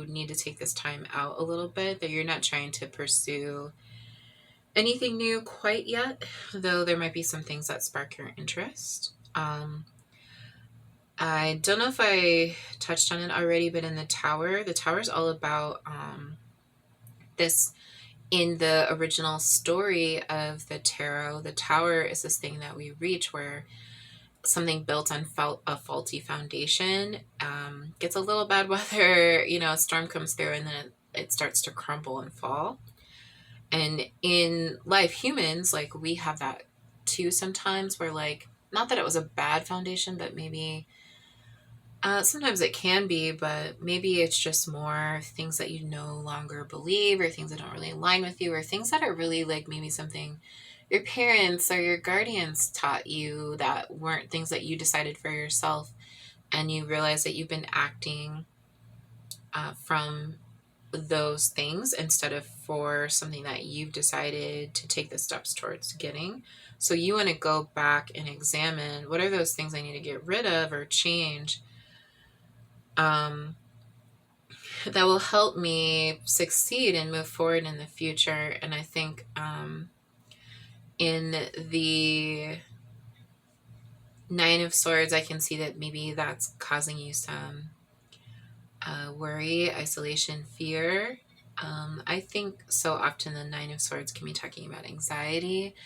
need to take this time out a little bit, that you're not trying to pursue anything new quite yet, though there might be some things that spark your interest. I don't know if I touched on it already, but in the Tower is all about this. In the original story of the tarot, the Tower is this thing that we reach where something built on a faulty foundation gets a little bad weather, a storm comes through, and then it starts to crumble and fall. And in life, humans, like, we have that too sometimes, where, like, not that it was a bad foundation, but maybe sometimes it can be, but maybe it's just more things that you no longer believe, or things that don't really align with you, or things that are really like maybe something your parents or your guardians taught you that weren't things that you decided for yourself. and you realize that you've been acting from those things instead of for something that you've decided to take the steps towards getting. So you want to go back and examine, what are those things I need to get rid of or change that will help me succeed and move forward in the future. And I think in the Nine of Swords, I can see that maybe that's causing you some worry, isolation, fear. I think so often the Nine of Swords can be talking about anxiety.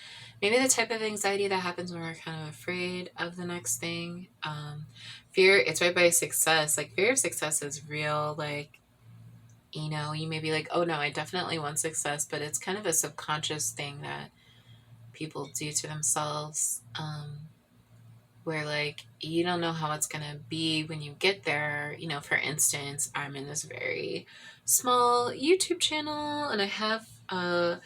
Maybe the type of anxiety that happens when we're kind of afraid of the next thing. Fear, it's right by success. Like, fear of success is real. Like, you know, you may be like, oh no, I definitely want success, but it's kind of a subconscious thing that people do to themselves. Where like you don't know how it's gonna be when you get there. You know, for instance, I'm in this very small YouTube channel and I have a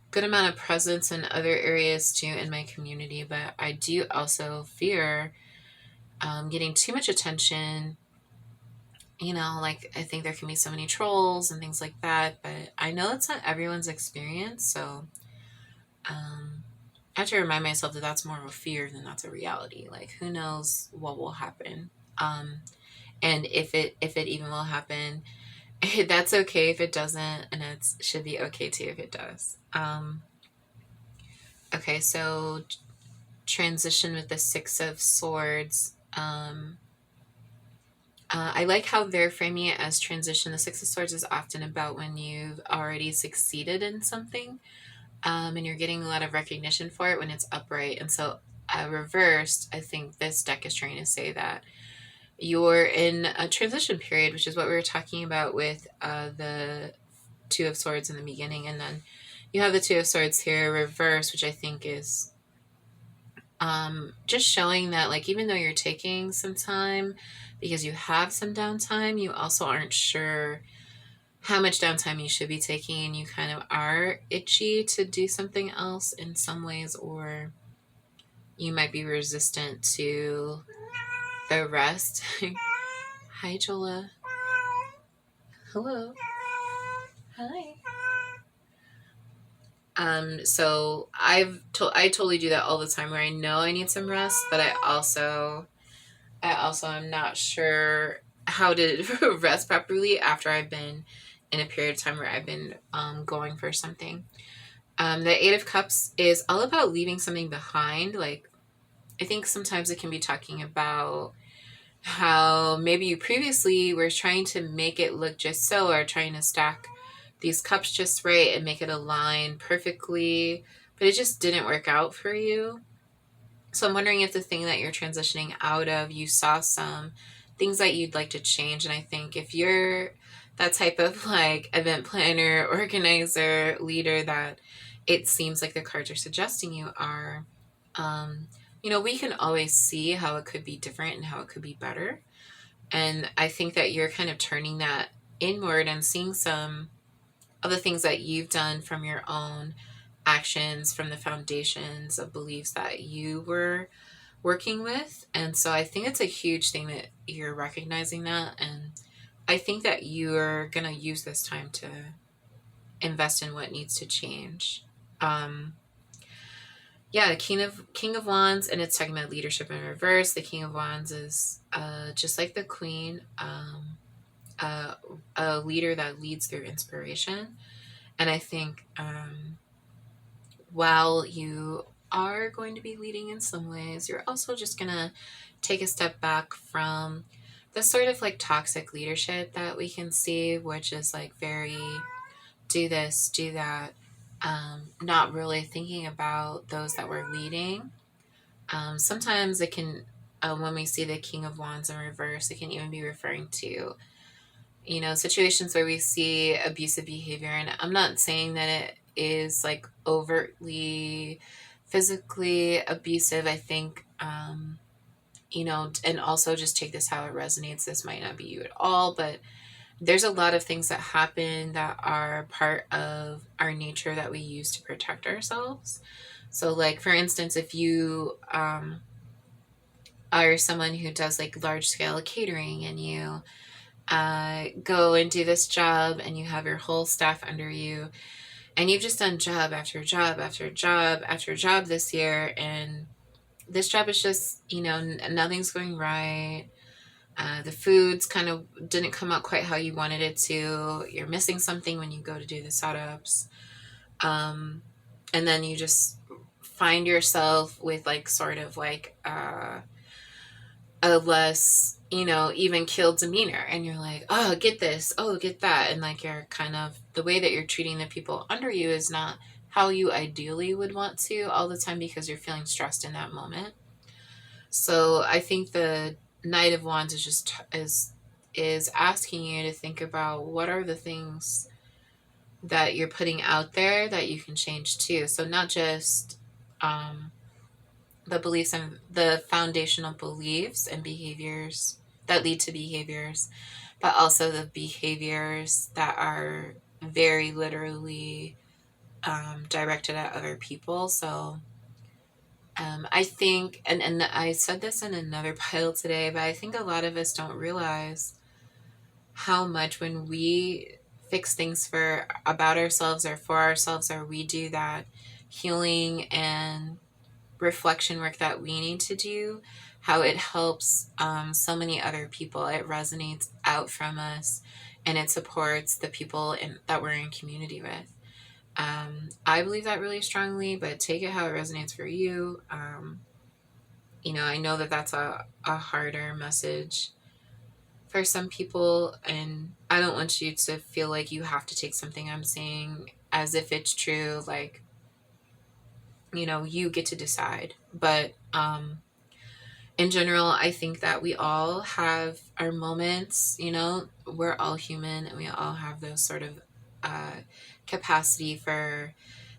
good amount of presence in other areas too in my community, but I do also fear getting too much attention. You know, like I think there can be so many trolls and things like that, but I know it's not everyone's experience, so I have to remind myself that that's more of a fear than that's a reality. Like, who knows what will happen, um, and if it even will happen. That's okay if it doesn't, and it should be okay too if it does. Okay, so transition with the Six of Swords. I like how they're framing it as transition. The Six of Swords is often about when you've already succeeded in something, and you're getting a lot of recognition for it when it's upright. And so, reversed, I think this deck is trying to say that you're in a transition period, which is what we were talking about with the Two of Swords in the beginning. And then you have the Two of Swords here, reverse, which I think is just showing that, like, even though you're taking some time because you have some downtime, you also aren't sure how much downtime you should be taking, and you kind of are itchy to do something else in some ways, or you might be resistant to the rest. Hi, Jola. Hello. Hi. So I totally do that all the time where I know I need some rest, but I also am not sure how to rest properly after I've been in a period of time where I've been going for something. The Eight of Cups is all about leaving something behind. Like, I think sometimes it can be talking about how maybe you previously were trying to make it look just so, or trying to stack these cups just right and make it align perfectly, but it just didn't work out for you. So I'm wondering if the thing that you're transitioning out of, you saw some things that you'd like to change. And I think if you're that type of like event planner, organizer, leader that it seems like the cards are suggesting you are, um, we can always see how it could be different and how it could be better. And I think that you're kind of turning that inward and seeing some of the things that you've done from your own actions, from the foundations of beliefs that you were working with. And so I think it's a huge thing that you're recognizing that. And I think that you're going to use this time to invest in what needs to change. Yeah, the King of Wands, and it's talking about leadership in reverse. The King of Wands is just like the Queen, a leader that leads through inspiration. And I think while you are going to be leading in some ways, you're also just going to take a step back from the sort of like toxic leadership that we can see, which is like very do this, do that, not really thinking about those that we're leading. Sometimes it can, when we see the King of Wands in reverse, it can even be referring to, situations where we see abusive behavior. And I'm not saying that it is like overtly physically abusive. I think, and also just take this how it resonates. This might not be you at all, but there's a lot of things that happen that are part of our nature that we use to protect ourselves. So like, for instance, if you, are someone who does like large scale catering, and you go and do this job and you have your whole staff under you, and you've just done job after job after job after job this year, and this job is just, nothing's going right. The foods kind of didn't come out quite how you wanted it to. You're missing something when you go to do the setups. And then you just find yourself with like sort of like a less, even killed demeanor. And you're like, oh, get this, oh, get that. And like you're kind of, the way that you're treating the people under you is not how you ideally would want to all the time, because you're feeling stressed in that moment. So I think the Knight of Wands is just is asking you to think about what are the things that you're putting out there that you can change too. So not just the beliefs and the foundational beliefs and behaviors that lead to behaviors, but also the behaviors that are very literally directed at other people. So I think, and I said this in another pile today, but I think a lot of us don't realize how much when we fix things for about ourselves or for ourselves, or we do that healing and reflection work that we need to do, how it helps so many other people. It resonates out from us, and it supports the people that we're in community with. I believe that really strongly, but take it how it resonates for you. I know that that's a harder message for some people, and I don't want you to feel like you have to take something I'm saying as if it's true, like, you get to decide. But in general, I think that we all have our moments, we're all human, and we all have those sort of capacity for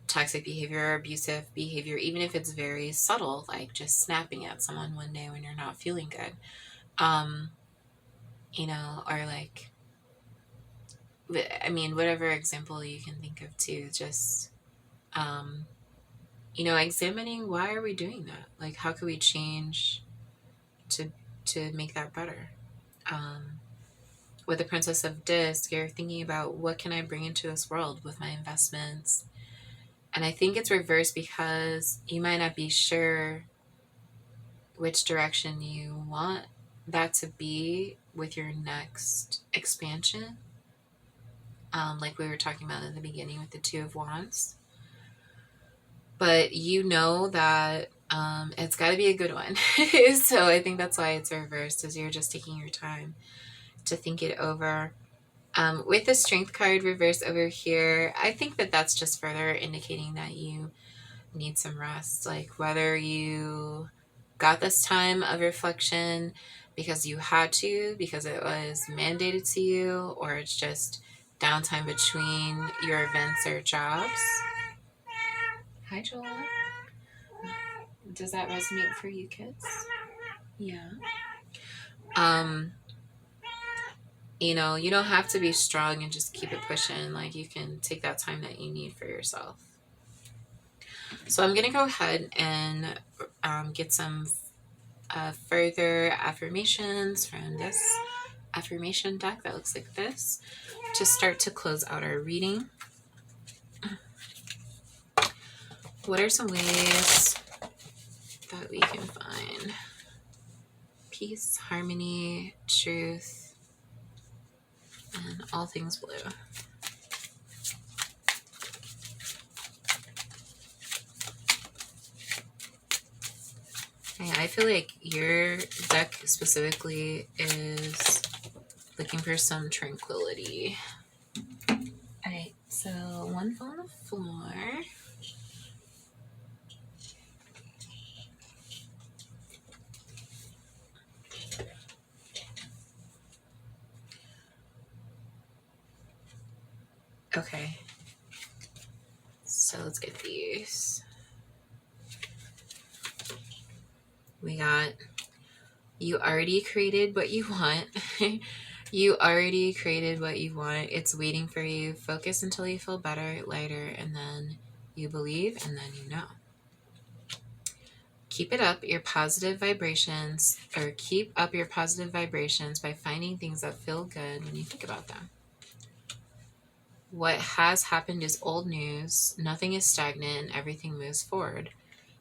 toxic behavior or abusive behavior, even if it's very subtle, like just snapping at someone one day when you're not feeling good. Or like, I mean, whatever example you can think of too, just, examining why are we doing that? Like, how can we change to make that better? With the Princess of Disc, you're thinking about what can I bring into this world with my investments? And I think it's reversed because you might not be sure which direction you want that to be with your next expansion. Like we were talking about in the beginning with the Two of Wands. But that it's got to be a good one. So I think that's why it's reversed, is you're just taking your time to think it over. With the Strength card reversed over here, I think that that's just further indicating that you need some rest. Like whether you got this time of reflection because you had to, because it was mandated to you, or it's just downtime between your events or jobs. Hi, Joel. Does that resonate for you kids? Yeah. You don't have to be strong and just keep it pushing. Like, you can take that time that you need for yourself. So I'm going to go ahead and get some further affirmations from this affirmation deck that looks like this to start to close out our reading. What are some ways that we can find peace, harmony, truth, and all things blue? Yeah, I feel like your deck specifically is looking for some tranquility. Alright, so one fell on the floor. Okay, so let's get these. We got, you already created what you want. You already created what you want. It's waiting for you. Focus until you feel better, lighter, and then you believe, and then you know. Keep up your positive vibrations by finding things that feel good when you think about them. What has happened is old news. Nothing is stagnant and everything moves forward.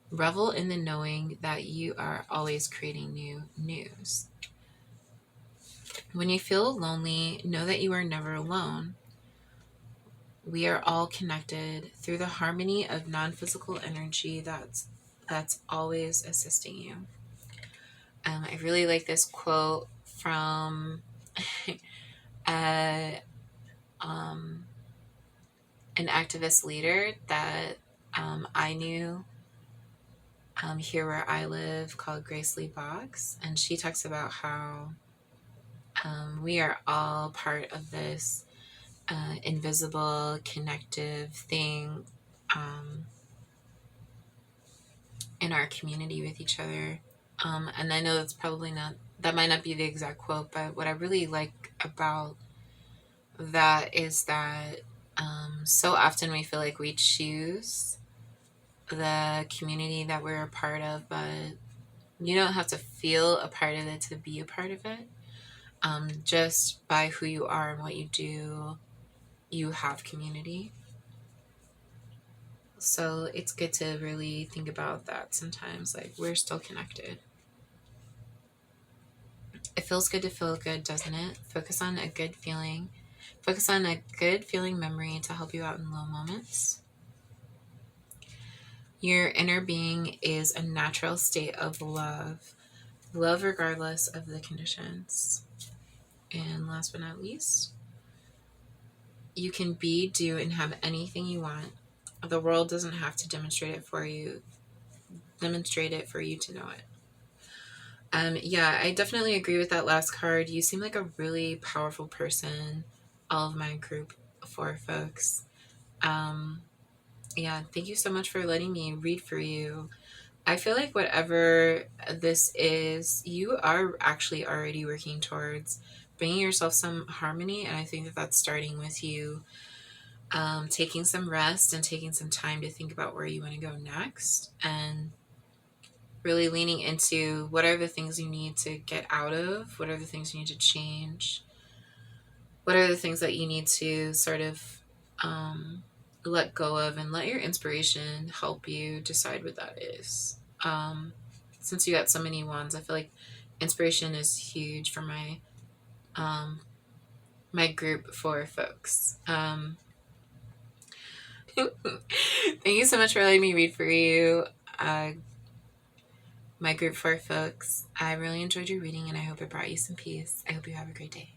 Revel in the knowing that you are always creating new news. When you feel lonely, know that you are never alone. We are all connected through the harmony of non-physical energy that's always assisting you. I really like this quote from a, an activist leader that I knew here where I live, called Grace Lee Boggs, and she talks about how we are all part of this invisible connective thing in our community with each other. And I know that might not be the exact quote, but what I really like about that is that so often we feel like we choose the community that we're a part of, but you don't have to feel a part of it to be a part of it. Just by who you are and what you do, you have community. So it's good to really think about that sometimes, like we're still connected. It feels good to feel good, doesn't it? Focus on a good feeling memory to help you out in low moments. Your inner being is a natural state of love regardless of the conditions. And last but not least, you can be, do, and have anything you want. The world doesn't have to demonstrate it for you to know it. Yeah, I definitely agree with that last card. You seem like a really powerful person. All of my group 4 folks. Yeah, thank you so much for letting me read for you. I feel like whatever this is, you are actually already working towards bringing yourself some harmony, and I think that that's starting with you taking some rest and taking some time to think about where you want to go next, and really leaning into what are the things you need to get out of, what are the things you need to change, what are the things that you need to sort of let go of, and let your inspiration help you decide what that is. Since you got so many wands, I feel like inspiration is huge for my my group 4 folks. Thank you so much for letting me read for you. My group 4 folks. I really enjoyed your reading, and I hope it brought you some peace. I hope you have a great day.